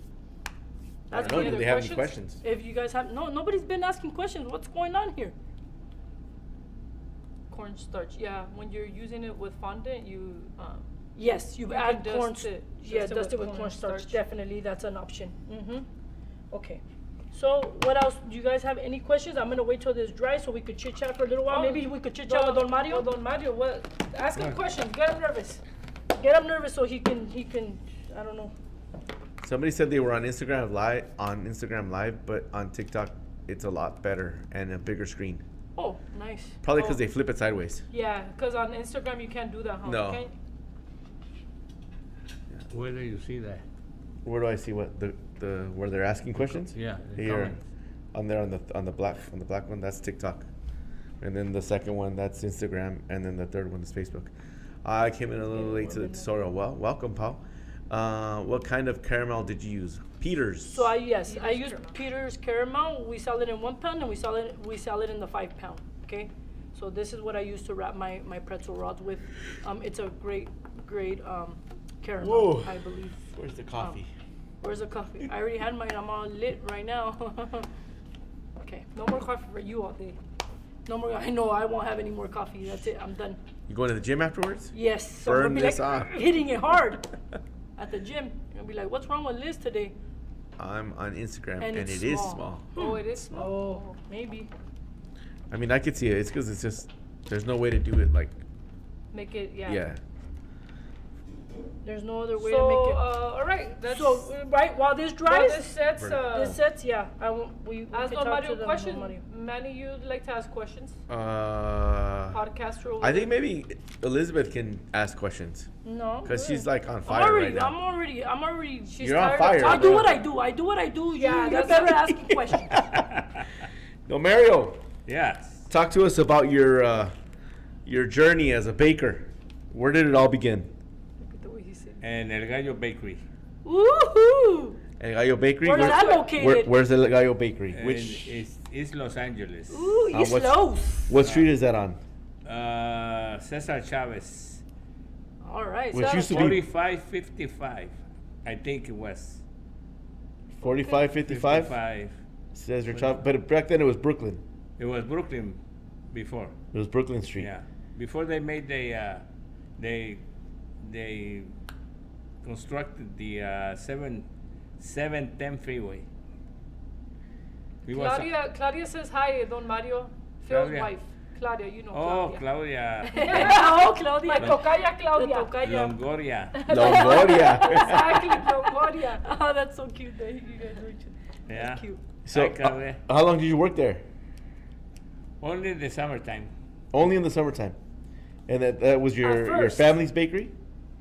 I That's don't know. any Do other they have any questions? questions? If you guys have nobody's been asking questions. What's going on here? Cornstarch. Yeah, when you're using it with fondant, you Yes, you You add can corn. dust it. Yeah, Dust it dust it with with cornstarch. cornstarch. Definitely, that's an option. Okay. So what else? Do you guys have any questions? I'm gonna wait till this dries so we could chit chat for a little while. Oh, Maybe we could chit chat with Don Mario. Well, Don Mario, what? Ask him Yeah. questions. Get him nervous. Get him nervous so he can. I don't know. Somebody said they were on Instagram Live, but on TikTok it's a lot better and a bigger screen. Oh, nice. Probably because Oh, they flip it sideways. Yeah, because on Instagram you can't do that, huh? No. You can't- Where do you see that? Where do I see what the where they're asking questions? Yeah, the Here, comments. on there on the black one, that's TikTok, and then the second one that's Instagram, and then the third one is Facebook. I came in a little late to the tutorial. Well, welcome, Paul. What kind of caramel did you use? Peter's. So I used caramel. Peter's caramel. We sell it in 1 pound and we sell it in the 5 pound. Okay, so this is what I use to wrap my pretzel rods with. It's a great caramel. Whoa. I believe. Where's the coffee? Where's the coffee? I already had mine. I'm all lit right now. Okay, no more coffee for you all day. No more. I know I won't have any more coffee. That's it. I'm done. You going to the gym afterwards? Yes. So I'm Burn gonna be this like, off. hitting it hard at the gym. I'm gonna be like, what's wrong with Liz today? I'm on Instagram, And and it's it is small. small. Oh, it is small. Oh, maybe. I mean, I could see it. It's because it's just there's no way to do it like Make it, yeah. yeah. There's no other way So, to make it. all right. That's So right while this well, dries, this sets. this sets. Yeah, I won't. We Ask can Don talk Mario to them, question. Don Mario. Manny, you'd like to ask questions? Podcaster over I think there. maybe Elizabeth can ask questions No, because she's good. like on I'm fire already. right now. I'm already. She's You're on tired of fire. I talking. do what I do. I do what I do. Yeah, You're that's- better asking questions. No, Mario, Yes. talk to us about your journey as a baker. Where did it all begin? Look at the way he said. And El Gallo Bakery. Woohoo! El Gallo Bakery. Where's that located? Where's the El Gallo Bakery? And Which it's Los Angeles. Ooh, East what's- Los. what street is that on? Cesar Chavez. All right. Which so used to be 4555. I think it was. 4555. 55. Says your child, but back then it was Brooklyn. It was Brooklyn before. It was Brooklyn Street. Yeah. Before they made they constructed the 710 freeway. We was- Claudia says hi, Don Mario. Phil's Claudia. wife. Claudia, you know Oh, Claudia. Claudia. oh, Claudia. My tocaya Claudia. The tocaya. Longoria. Longoria. Exactly, Longoria. Oh, that's so cute that you guys were just. Yeah. That's cute. So, Hi, Claudia. how long did you work there? Only in the summertime. Only in the summertime. And that was your first. family's bakery?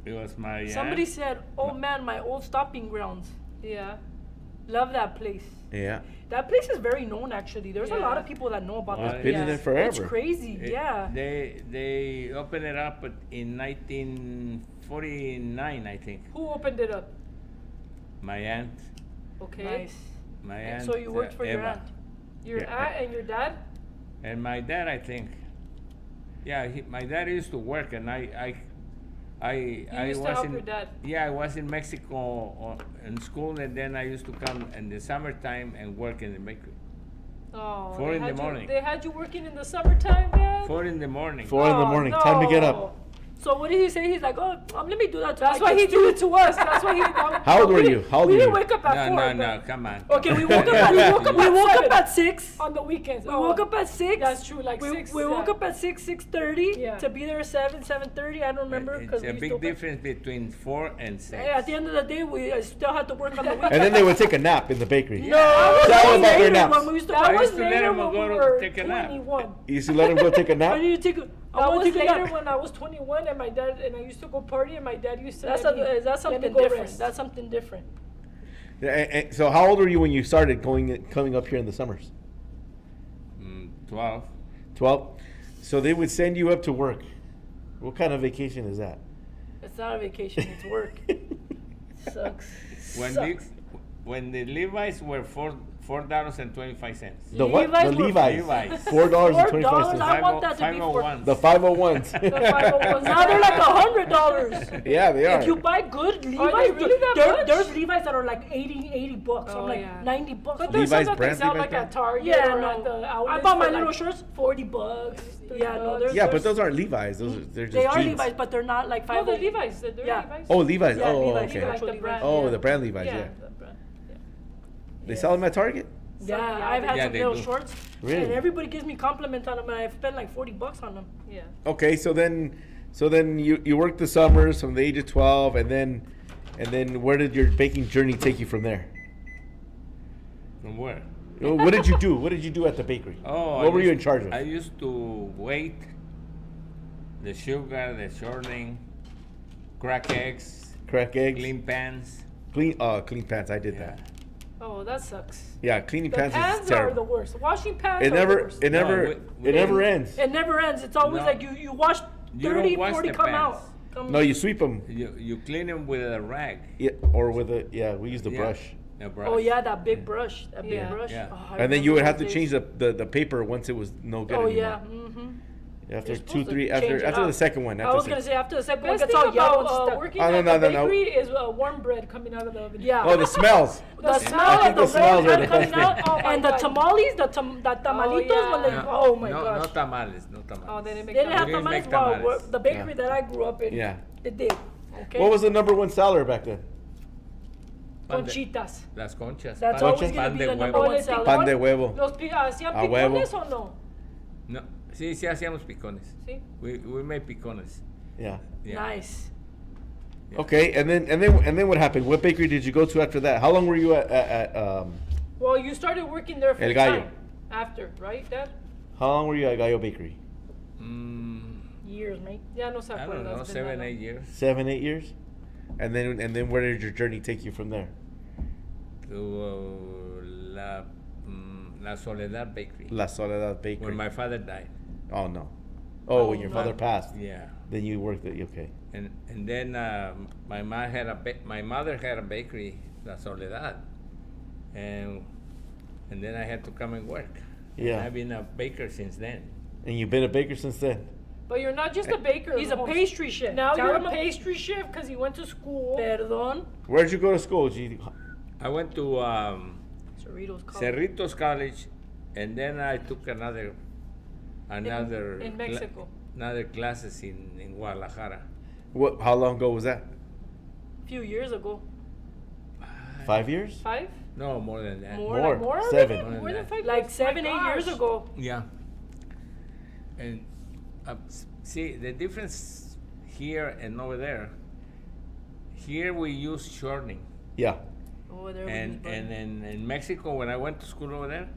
It was my Somebody said, "Oh man, my old stomping grounds. Yeah. Love that place. Yeah. That place is very known, actually. There's a lot Yeah. of people that know about Well, that Been place. in Yeah. it forever. It's crazy. Yeah. They opened it up in 1949, I think. Who opened it up? My aunt. Okay. Nice. My And aunt. so you worked for your Eva. aunt. Your Yeah. aunt and your dad? And my dad, I think. Yeah, my dad used to work, and I used to was help in, your dad? Yeah, I was in Mexico in school, and then I used to come in the summertime and work in the bakery. Oh, 4 they in the had you- morning. They had you working in the summertime, Dad? 4 in the morning. 4 in the Oh, morning. Time to get up. no. So what did he say? He's like, "Oh, let me do that." To That's my why he kids did too." it to us. That's why he. How old were you? How old We were didn't you? wake up at No, 4. no, but- come on. Okay, we woke up at we woke up at 6. On the weekends. We Oh. woke up at 6. That's true, like we, 6, We woke yeah. up at 6:30 Yeah. to be there at 7:30. I don't remember because It's a big difference between 4 and 6. At the end of the day, we still had to work on the weekend. And then they would take a nap in the bakery. No, that was Tell them about their later naps. when we used to That I work. was used to let later him when go we to were take a nap. 21. You used to let them go take a I nap? need to take a. I That want was to take a later nap. when I was 21 and my dad and I used to go party and my dad used to That's let me, that's let me something go different. rest. That's something different. So how old were you when you started coming up here in the summers? 12. 12? So they would send you up to work. What kind of vacation is that? It's not a vacation. It's work. Sucks. When Sucks. when the Levi's were $4.25. The what? Levi's The were- Levi's. Levi's. $4.25. $4? I want that to be for 501. The 501s. The 501s. Now they're like $100. Yeah, they If you are. buy good Levi's, they really that much? there's Levi's that are like 80 bucks. Oh, I'm like yeah. $90. But there's Levi's some that brand, they sell Levi's like brand? at Target Yeah, or no. at the I outlets bought my for little like shirts, $40. Yeah, no, $30. Yeah, but there's- those aren't Levi's. They're just They are jeans. Levi's, but they're not like No, 5. the Levi's. The Yeah. Levi's. Oh, Levi's. Yeah, Oh, Levi's, okay. Like the brand. Oh, yeah. the brand Levi's, yeah. the brand. Yeah. They sell them at Target? Yeah, Yeah, I've had Yeah, some they little do. shorts, Really? and everybody gives me compliments on them, and I spend like $40 on them. Yeah. Okay, so then you worked the summers from the age of 12, and then And then where did your baking journey take you from there? From where? What did you do? What did you do at the bakery? Oh, what were you in charge of? I used to wait the sugar, the shortening, crack eggs, Crack eggs, clean pans. clean pans. I did that. Oh, that sucks. Yeah, cleaning The pans, pans is are terrible. the worst. Washing pans It are the never, worst. it never, No, we- it never ends. It never ends. It's always No. like you wash You don't 30, wash 40 the come pans. out. No, you sweep them. You clean them with a rag. Yeah, or with a we use the Yeah, brush. a brush. Oh yeah, that big brush. That big Yeah. brush. Yeah. Oh, I And then you would remember have to those change days. the paper once it was no good Oh anymore. yeah. Mm-hmm. After You're two, supposed to three, change it after the up. second one. I After was the gonna say after the second one Best gets thing all yellow about and stuff. working Oh, no, at no, the no, no. bakery is warm bread coming out of the oven. Yeah. Oh, the smells. The smell I of think the the smells bread are the coming best out, thing. Oh my and the God. tamales, the tamalitos yeah. when they, No, oh my no, gosh. No tamales, no tamales. Oh, they didn't make They didn't that. have We didn't tamales. make Well, tamales. the bakery Yeah. that I grew up in, Yeah. it did. Okay. What was the number one seller back then? Pan de- Conchitas? Las conchas. That's pan- always Conchas? gonna pan be de the number huevo. one Ole, seller. Pan de huevo. ¿Los hacían A huevo. picones o no? No, sí, sí hacíamos picones. Sí. We made picones. Yeah. Yeah. Nice. Okay, and then what happened? What bakery did you go to after that? How long were you at Well, you started working there full El Gallo. time after, right, Dad? how long were you at Gallo Bakery? Years, mate. Ya no se I acuerda. don't know, it's been that 7, long. 8 years. 7, 8 years? And then where did your journey take you from there? To La Soledad Bakery. La Soledad Bakery. When my father died. Oh no. Oh, when Oh, your no. father passed. Yeah. Then you worked at okay. And then my mother had a bakery, La Soledad, and then I had to come and work. Yeah. And I've been a baker since then. And you've been a baker since then. But you're not just a baker. He's a Holmes. pastry chef. Now Tell you're him a pastry chef because he went to school. Perdón. Where'd you go to school? I went to Cerritos College. Cerritos College, and then I took another in Mexico. another classes in Guadalajara. What? How long ago was that? A few years ago. 5 years? 5? No, more than that. More. More. Like more 7. already? More than 5 Like years? 7, My 8 years gosh. ago. Yeah. And see the difference here and over there. Here we use shortening, Yeah. Oh, there we and use butter. in Mexico when I went to school over there,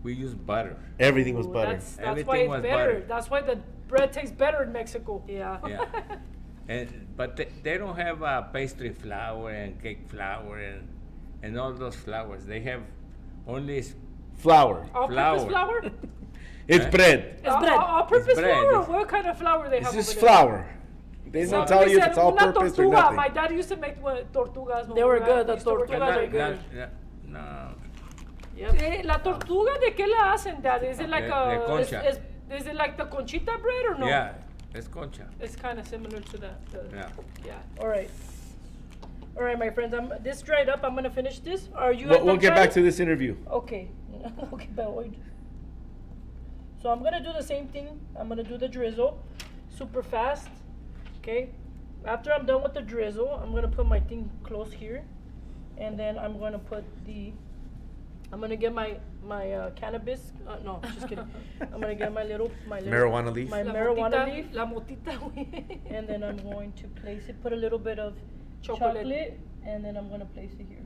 we use butter. Everything was Ooh, butter. That's why Everything it's was better. butter. That's why the bread tastes better in Mexico. Yeah. Yeah. But they don't have pastry flour and cake flour and all those flours. They have only Flour. All-purpose Flour. flour? It's Huh? bread. It's bread. All-purpose bread. flour? Or It's- what kind of flour they It's have just over there? flour. They don't tell Somebody you if said it's all una purpose or tortuga. nothing. My dad used to make tortugas. They were right? good, the Used to work tortugas at are that. good. No. Yep. La tortuga, ¿de qué la hacen, Dad? Is it like De a... concha. Is it like the conchita bread or no? Yeah, it's concha. It's kind of similar to that. Yeah. Yeah. All right. All right, my friends. This dried up. I'm gonna finish this. Are you? We'll get back to this interview. Okay. Okay, but wait. So I'm gonna do the same thing. I'm gonna do the drizzle, super fast. Okay. After I'm done with the drizzle, I'm gonna put my thing close here, and then I'm gonna put the. I'm gonna get my cannabis. No, just kidding. I'm gonna get my little Marijuana leaf? My La marijuana motita, leaf. La motita, güey. And then I'm going to place it. Put a little bit of Chocolate. chocolate, and then I'm gonna place it here.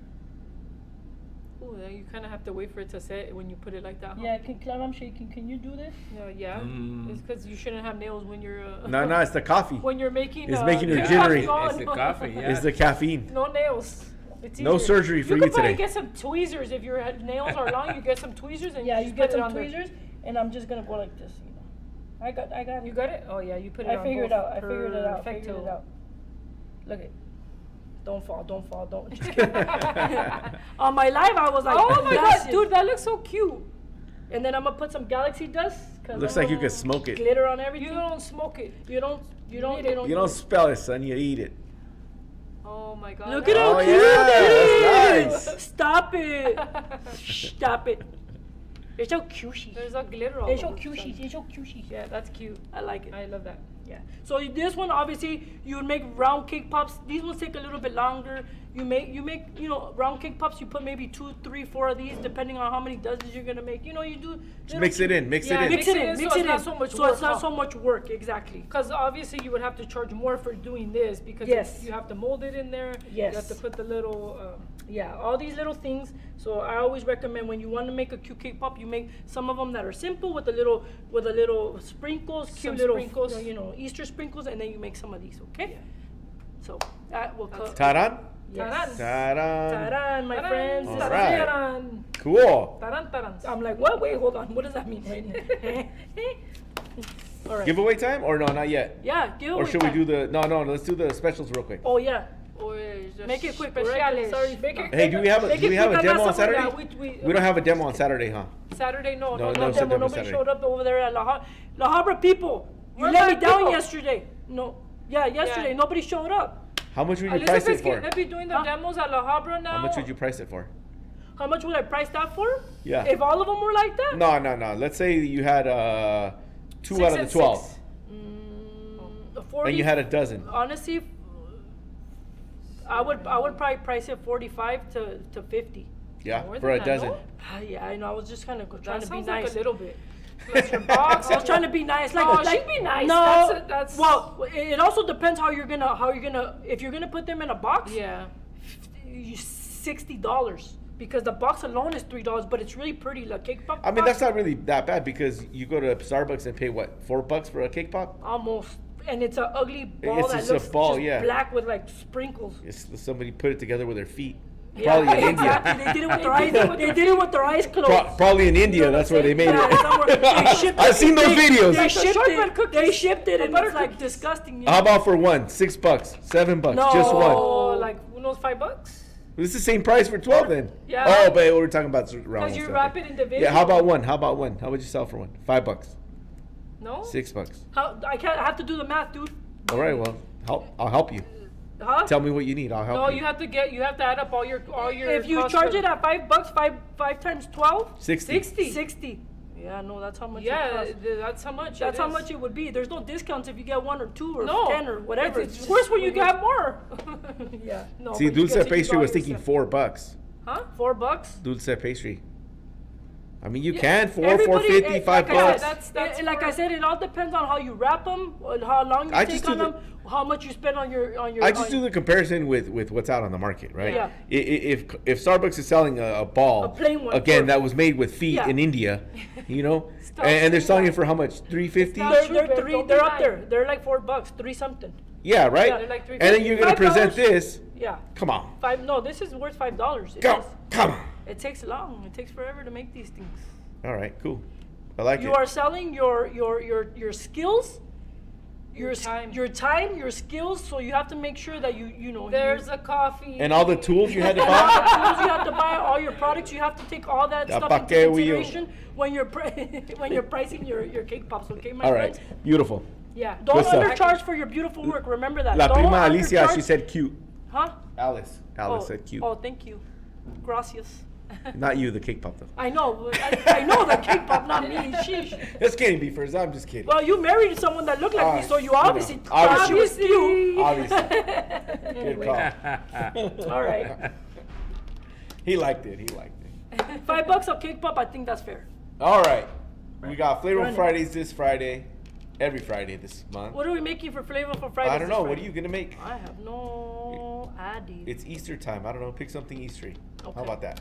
Ooh, then you kind of have to wait for it to set when you put it like that. Huh? Yeah, Clara, I'm shaking. Can you do this? Yeah. Mm. It's because you shouldn't have nails when you're. No, it's the coffee. When you're making. It's making her coffee jittery. on. It's the coffee, yeah. It's the caffeine. No nails. It's No easier. surgery for you could probably today. get some tweezers if your nails are long. You get some tweezers and Yeah, you you just get put it some on there. tweezers, and I'm just gonna go like this. You know, I got You it. got it? Oh yeah, you put it on I figured it both. out. I figured it out. Figured Perfecto. it out. Look it. Don't fall. Don't fall. Don't. Just kidding. On my live, I was like, Oh my "That's god, it." dude, that looks so cute. And then I'm gonna put some galaxy dust. 'Cause Looks I'm like you gonna could smoke it. Glitter on everything. You don't smoke it. You don't. You don't. eat You it. don't. You don't spell it, son. You eat it. Oh my god. Look at how Oh, cute yeah, it that's is. nice. Stop it. Stop it. It's so cutesy. There's a glitter all It's so over. cutesy. It's so cutesy. Yeah, that's cute. I like it. I love that. Yeah. So this one, obviously, you would make round cake pops. These ones take a little bit longer. You make round cake pops. You put maybe 2, 3, 4 of these, depending on how many dozens you're gonna make. You do. Just mix it in. Mix it in. Mix it in. so it's not so much So work, it's not huh? so much work. Exactly. Because obviously you would have to charge more for doing this because Yes. you have to mold it in there. Yes. You have to put the little. Yeah, all these little things. So I always recommend when you want to make a cute cake pop, you make some of them that are simple with a little sprinkles, cute Some little sprinkles. Easter sprinkles, and then you make some of these. Okay. So that will cut. Taran? Yes. Taran. Taran, my Taran, friends. All Taran. right. Taran. Cool. Taran, taran. I'm like, what? Wait, hold on. What does that mean right now? All right. Giveaway time or no? Not yet. Yeah, giveaway. Or should we time. do the? No. Let's do the specials real quick. Oh yeah. Or just Make it quick, speciales. right? Sorry. Make it Hey, do we have a Make it quick, I got demo on somewhere. Saturday? Yeah, We don't have a demo on Saturday, huh? Saturday. No, No, no, no, no. September, Nobody Saturday. showed up over there at La Habra people. You Where let my me down people? yesterday. No. Yeah, yesterday. Yeah. Nobody showed up. How much would you price Elizabeth's it for? gonna be doing the Huh? demos at La Habra now. How much would you price it for? How much would I price that for? Yeah. If all of them were like that? No. Let's say you had 2 6 out of and the 12, 6. The 40. and you had a dozen. Honestly, I would probably price it 45 to 50. Yeah, More for a than that, dozen. no? Yeah, I know. I was just kind of trying That to be sounds nice. like a little bit. Plus your box. I was trying to be nice. Like, No, like she'd be nice. No, That's- well, it also depends how you're gonna if you're gonna put them in a box. Yeah. $60 because the box alone is $3, but it's really pretty. Like cake pop. I mean, box, that's not really that bad because you go to Starbucks and pay what, $4 for a cake pop? almost, and it's an ugly ball It's that just a looks ball, just yeah. black with like sprinkles. It's somebody put it together with their feet. Yeah, Probably in exactly. India. They did it with their eyes. They did it with their eyes closed. Probably in India. That's where they made Yeah, it. somewhere. They shipped I've it. seen those videos. They the shipped shortbread it. cookies. They shipped it, The and butter it's like cookies. disgusting. You How know? about for one? $6, $7, No. just one. Oh, like unos $5. It's the same price for 12 then. Yeah. Oh, but we're talking about around Because one you stuff. wrap it individually. Yeah. How about one? How would you sell for one? $5, No. $6. How, I have to do the math, dude. All right. Well, I'll help you. Huh? Tell me what you need. I'll help No, you. you have to add up all your. If you costs charge for- it at $5, five times 12, 60. 60. Yeah, no, that's how much. Yeah, it costs. that's how much. That's it how is. much it would be. There's no discounts if you get 1 or 2 or No, 10 or whatever. It's worse when you get more. Yeah. No. See, but you Dulce get to use Pastry all was your thinking stuff. $4. Huh? $4. Dulce Pastry. I mean, you Yeah, can $4, everybody- $4.50, $5. like I said, That's like I for- said, it all depends on how you wrap them, how long you I take just on do the- them, how much you spend on your. I just do the comparison with what's out on the market, right? Yeah. If Starbucks is selling a ball, A plain one again for- that was made with feet Yeah. in India, you know, Stop and they're saying selling that. it for how much? $3.50? not They're, true, they're babe. three. Don't They're be up lying. there. They're like $4, 3 something. Yeah, right. Yeah, they're like And then you're gonna $3.50. present this. Yeah. Come on, $5. No, this is worth $5. It go, is. come on. It takes long. It takes forever to make these things. All right, cool. I like You it. are selling your skills, Your time. your time, your skills. So you have to make sure that you know. There's a coffee. And all the tools you had to all the buy. tools you have to buy, all your products. You have to take all that Ya stuff pa' into qué, Wio? consideration when you're when you're pricing your cake pops. Okay, my All right, friends. beautiful. Yeah. Don't Good stuff. undercharge for your beautiful work. Remember that. La Don't prima Alicia, undercharge- she said cute. Huh? Alice said cute. Oh, thank you. Gracias. Not you, the cake pop though. I know. But I know the cake pop, not me. Sheesh. Just kidding, beefers. I'm just kidding. Well, you married someone that looked like me, so you obviously know, thought she was cute. Obviously. Good Anyway, call. all right. He liked it. $5 a cake pop, I think that's fair. All right. We got Flavor Run it. Fridays this Friday. Every Friday this month. What are we making for flavor for Friday? I don't know. What are you going to make? I have no idea. It's Easter time. I don't know. Pick something Eastery. Okay. How about that?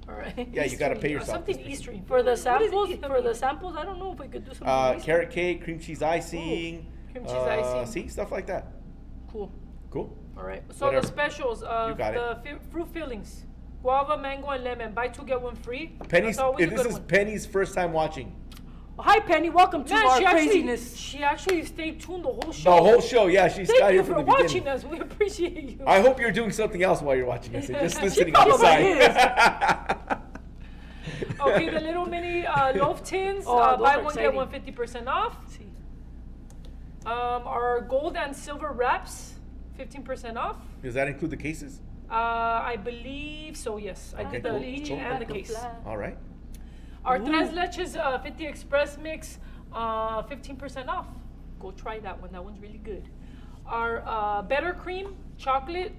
All right. Yeah, you got to pay yourself. Something Eastern. For the What is samples, Eastern? I don't know if we could do something. nice. Carrot cake, cream cheese icing. cream cheese icing. See, stuff like that. Cool. Cool. All right. So Whatever. the specials of got the fruit fillings, guava, mango, and lemon. Buy 2 get 1 free. Penny's. That's always a This good is one. Penny's first time watching. Hi, Penny. Welcome to Man, our she craziness. actually stayed tuned the whole show. The whole show. Yeah, she's got Thank here you from for the beginning. watching us. We appreciate you. I hope you're doing something else while you're watching us and just listening on the probably side. Okay, the little mini loaf tins. Oh, those Buy are 1 get 1 exciting. 50% off. See. Our gold and silver wraps, 15% off. Does that include the cases? I believe so. Yes, I Okay, did the cool, leche cool. and the case. All right. Our Ooh. Tres Leches 50 Express mix, 15% off. Go try that one. That one's really good. Our Better Cream chocolate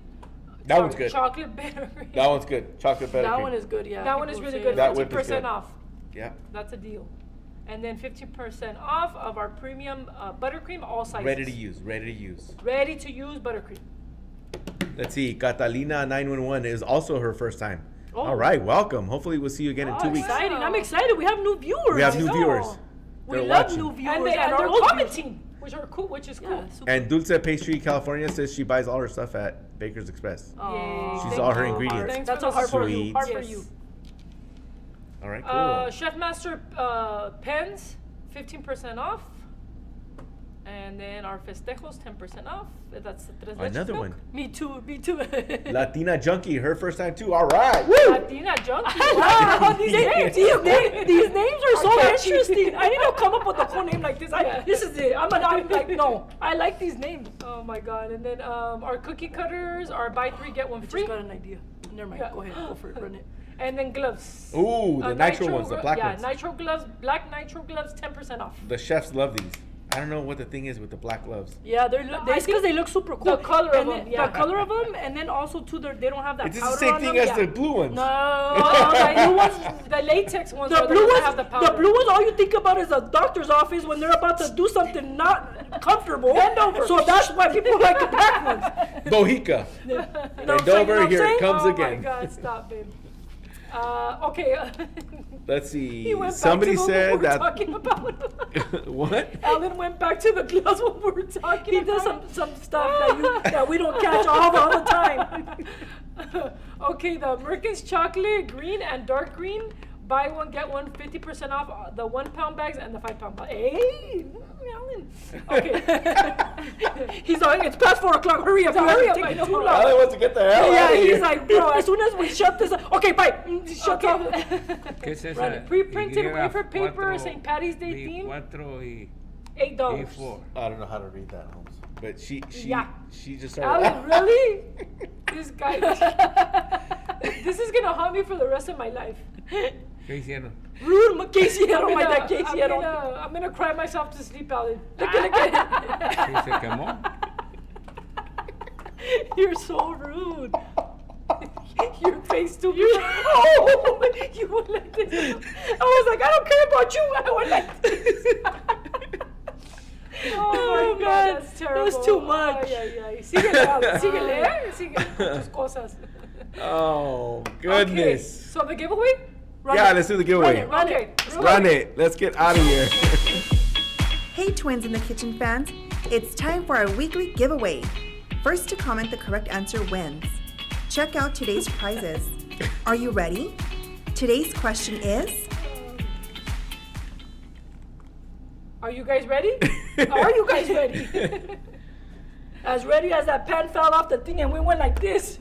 That one's good. Chocolate buttercream. That one's good. Chocolate buttercream. That one is good, yeah. That one is People really say good. That whip is 15% good. off. Yeah. That's a deal. And then 15% off of our premium buttercream, all sizes. Ready to use. Ready to use. Ready to use buttercream. Let's see. Catalina 911 is also her first time. Oh. All right. Welcome. Hopefully we'll see you again in 2 weeks. Exciting. I'm excited. We have new viewers. We have I new know. viewers. We They're love watching. new viewers. And they're old viewers. commenting, which are cool, which is cool. Yeah, super. And Dulce Pastry California says she buys all her stuff at Baker's Express. Aw. She's Thank all her you. ingredients. Thanks That's for a hard for you. Sweet. Hard for Yes. you. All right. Cool. Chef Master pens, 15% off. And then our festejos, 10% off. That's the tres leches Another milk. one. Me too. Me too. Latina Junkie, her first time too. All right. Latina junkie. Wow, these names. These names are so catchy. interesting. I need to come up with a cool name like this. Yeah. This is it. I'm like, no. I like these names. Oh my god. And then our cookie cutters are buy 3 get 1 I free. just got an idea. Never mind. Yeah. Go ahead. Go for it. Run it. And then gloves. Ooh, the nitro ones, the black yeah, ones. nitro gloves, black nitro gloves, 10% off. The chefs love these. I don't know what the thing is with the black gloves. Yeah, they're I because think they look super cool. the color of And them, then- yeah. The color of them, and then also too, they don't have that It's powder just the same on thing them. as Yeah. the blue ones. No, The new ones, the latex ones the are blue ones ones, that have the powder. the blue ones, all you think about is a doctor's office when they're about to do something not comfortable. Bend over. So that's why people like the black ones. Bohica. You know what I'm Bend saying? You know over, what I'm here it saying? comes Oh again. my god, stop, babe. Okay. Let's He see. went Somebody back to what we said were that. talking about. What? Alan went back to the gloves when we were talking He about. does some stuff that we don't catch all the time. Okay, the Merkins chocolate green and dark green. Buy one, get one, 50% off the 1 pound bags and the 5 pound bags. Hey, Alan. Okay. He's like, it's past 4 o'clock. Hurry up! Hurry You're up, I taking too know. long. Alan wants to get the hell out Yeah, of here. he's like, bro, as soon as we shut this up. Okay, bye. Shut Okay. up. ¿Qué es esa? Right. Pre-printed Y wafer paper, cuatro- St. Patty's Day y theme. cuatro y $8. four. I don't know how to read that, Holmes. But she Yeah. just started. Alan, really? This guy. This is gonna haunt me for the rest of my life. ¿Qué hicieron? Rude, ¿qué hicieron, my dad? ¿Qué I'm hicieron? I'm gonna cry myself to sleep, Alan. Look at ¿Sí se quemó? You're so rude. Your face too. Oh, you went like this. I was like, I don't care about you. I went like this. Oh, my God, God, that's terrible. That's too much. Ay, ay, ay. Síguele, Alan, síguele, síguele con tus cosas. Oh Okay, goodness. so the giveaway? Yeah, let's do the giveaway. Run it. Okay, Run it. Let's get out of here. Hey Twins in the Kitchen fans, it's time for our weekly giveaway. First to comment the correct answer wins. Check out today's prizes. Are you ready? Today's question is, Are you guys ready? Are you guys ready? As ready as that pan fell off the thing and we went like this.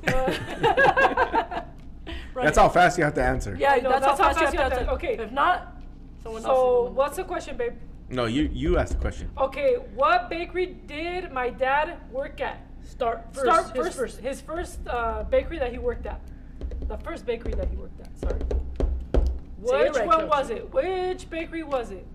That's how fast you have to answer. Yeah, I know, that's how fast you have to. Okay. If not, someone So, else. what's the question, babe? No, you asked the question. Okay, what bakery did my dad work at? Start first. His first bakery that he worked at. The first bakery that he worked at. Sorry. Say it Which right, one Kelsey. was it? Which bakery was it?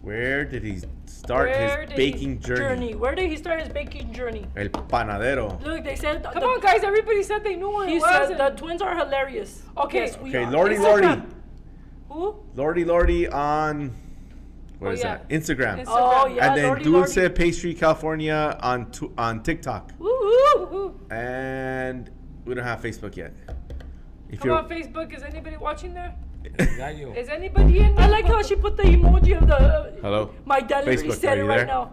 Where did he start Where his did he- baking journey? Where did he start his baking journey? El panadero. Look, they said. Come on, guys! Everybody said they knew where He it was. said the twins are hilarious. Okay. Yes, we Okay, are. Lordy Instagram. Lordy. Who? Lordy on what Oh, is yeah. that? Instagram. Oh, yeah. And then Lordy Dulce Lordy. Pastry California on TikTok. Woo-hoo. And we don't have Facebook yet. If Come you're on, Facebook. Is anybody watching there? Gallo. Is anybody in there? I like how she put the emoji of the. Hello? My dad literally Facebook, said are it you right there? now.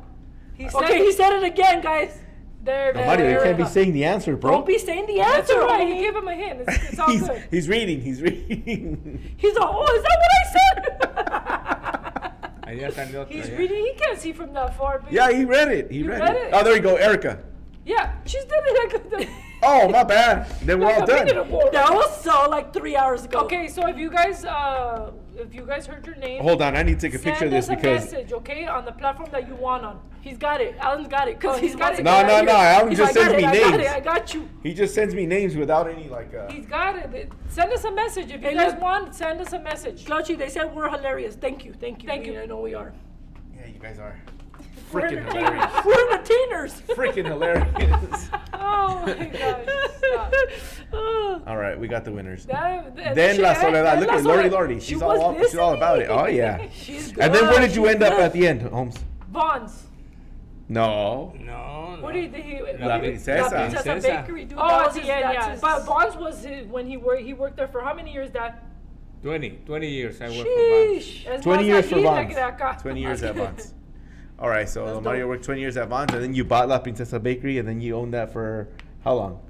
He said Okay, he said it again, guys. there. No, Mario, you can't be there. saying the answer, bro. Don't be saying the That's answer, all right. He homie. gave him a hint. It's all he's, good. he's reading. He's reading. He's like, oh, is that what I said? Allá salió otra. He's ya. reading. He can't see from that far. Babe. Yeah, he read it. He You read, read it. it? Oh, there you go, Erica. Yeah, she's did it like. Oh, my bad. Then we're all Like a minute done. ago. That was like 3 hours ago. Okay, so if you guys heard your name, Hold on, I need to take a picture of send this us a because message, okay, on the platform that you want on. He's got it. Alan's got it. Cause Oh, he's got it. No, Alan He's just like, sends me I got names. it. I got you. he just sends me names without any like. He's got it. Send us a message if you Hey, guys look. want. Send us a message. Clouchy, they said we're hilarious. Thank you. Thank you. I know we are. Yeah, you guys are. freaking hilarious. We're entertainers. Freaking hilarious. Oh my gosh. Stop. All right, we got the winners. Then Then La Soledad. Look La at Lordy Soledad. Lordy. She She's was all about it. listening. Oh yeah. She's And then where good, did you she's end up good. at the end, Holmes? Bonds. No. No, What no. did he? La Princesa. La Princesa Princesa. Bakery, dude. Oh, That at was the his- end, that's yeah. his- But Bonds was when he worked there for how many years, Dad? 20 years I worked for Bonds. Sheesh. Es 20 más years for allí Bonds. que de acá. 20 years at Bonds. All right, so That's Mario dope. worked 20 years at Bonds, and then you bought La Princesa Bakery, and then you owned that for how long?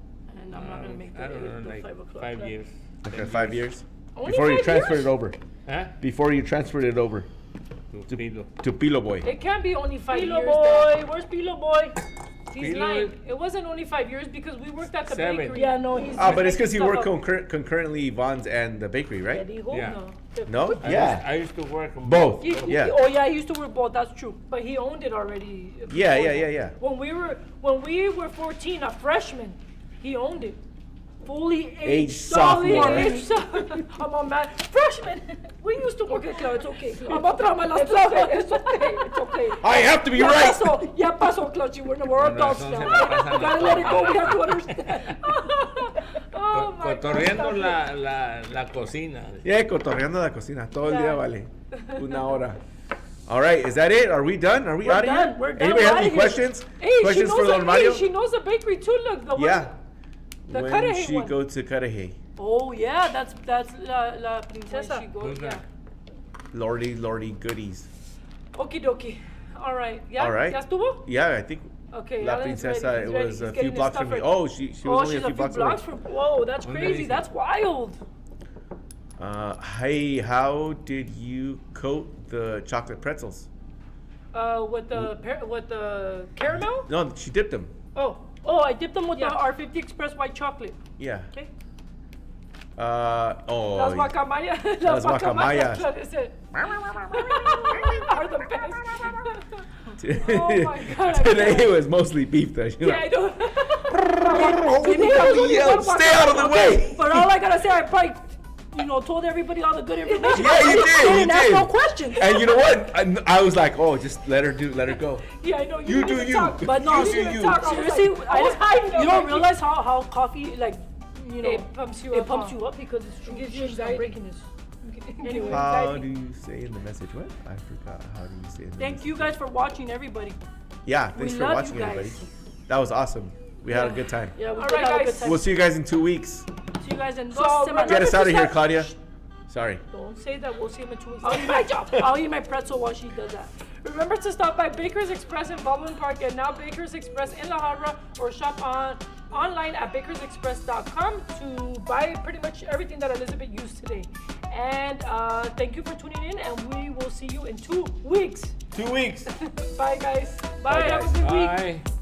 And I'm not gonna make I that don't know, till like 5 o'clock. 5 years. Okay, 10 5 years. Only Before you 5 transferred years? it over. Huh? Before you transferred it over To Pilo. to Pilo Boy. It can't be only 5 Pilo years. boy, Dad. where's Pilo boy? He's Pilo lying. is- It wasn't only 5 years because we worked at the 7. bakery. Yeah, no, he's. Ah, but it's because making you work stuff up. concurrently Bonds and the bakery, Yeah, right? dijo, Yeah. no. No? I Yeah. used to work on Both. He- Yeah. Oh yeah, he used to work both. That's true. But he owned it already. Yeah, before yeah, that. yeah. When we were 14, a freshman, he owned it. Fully Aged aged sophomore. I'm a man. Freshman. We used to work Okay, at Clau, it's okay. I'm a trauma las It's okay, traumas. it's okay, it's okay. I have to be Ya right. pasó, ya pasó, Clutchy. We're Con adults razón now. se la pasan You gotta let it go. We have to todo. understand. Oh my God. Cotorreando la cocina. Yeah, cotorreando la cocina. Todo el día Yeah. vale. Una hora. All right, is that it? Are we done? Are we We're out of here? done, we're done, Anybody we're have any outta here. questions? Hey, she Questions knows for Don the, Mario? hey, she knows the bakery too. Look, the one. Yeah. The When Cudahy she one. go to Cudahy? Oh yeah, that's When La Princesa. she goes, Who's yeah. that? Lordy goodies. Okie dokie. All right. Yeah. All right. ¿Ya estuvo? Yeah, I think Okay. La Alan's Princesa, ready, it he's ready, was he's a getting few his blocks stuff from me. ready. Oh, she was Oh, only she's a few blocks away. from. Whoa, that's Wonder crazy. is- That's wild. Hey, how did you coat the chocolate pretzels? With the caramel? No, she dipped them. Oh. Oh, I dipped them with Yeah. the R50 Express white chocolate. Yeah. Okay. Las Oh, guacamayas. Las guacamayas. Claro, is it? Are the best. Oh my God, I Today can't. it was mostly beef, though. You know? Yeah, I know. Yo, stay out of the way. But all I gotta say, I probably, told everybody all the good information. Yeah, you did. They You didn't ask did. no questions. And you know what? I was like, oh, just let her go. Yeah, I know. You didn't do even you. talk. But no, You do didn't you. talk. I was seriously, like- I was hiding. You don't realize how coffee, like, It pumps you it up. pumps huh? you up because it's true. It gives you She's not anxiety. breaking this. Anyway, How Anxiety. do you say in the message? What? I forgot. How do you say in the thank message? you guys for watching, everybody. Yeah, thanks We for love watching, you guys. everybody. That was awesome. We had a good time. Yeah, we All did right, have a guys. good time. We'll see you guys in 2 weeks. See you guys in So, dos semanas. Get us out of here, Shh. Claudia. Sorry. Don't say that. We'll see him in 2 weeks. I'll eat my job. I'll eat my pretzel while she does that. Remember to stop by Baker's Express in Baldwin Park and now Baker's Express in La Habra, or shop online at bakersexpress.com to buy pretty much everything that Elizabeth used today. And thank you for tuning in, and we will see you in 2 weeks. 2 weeks. Bye, guys. Bye, Have a guys. good week. Bye.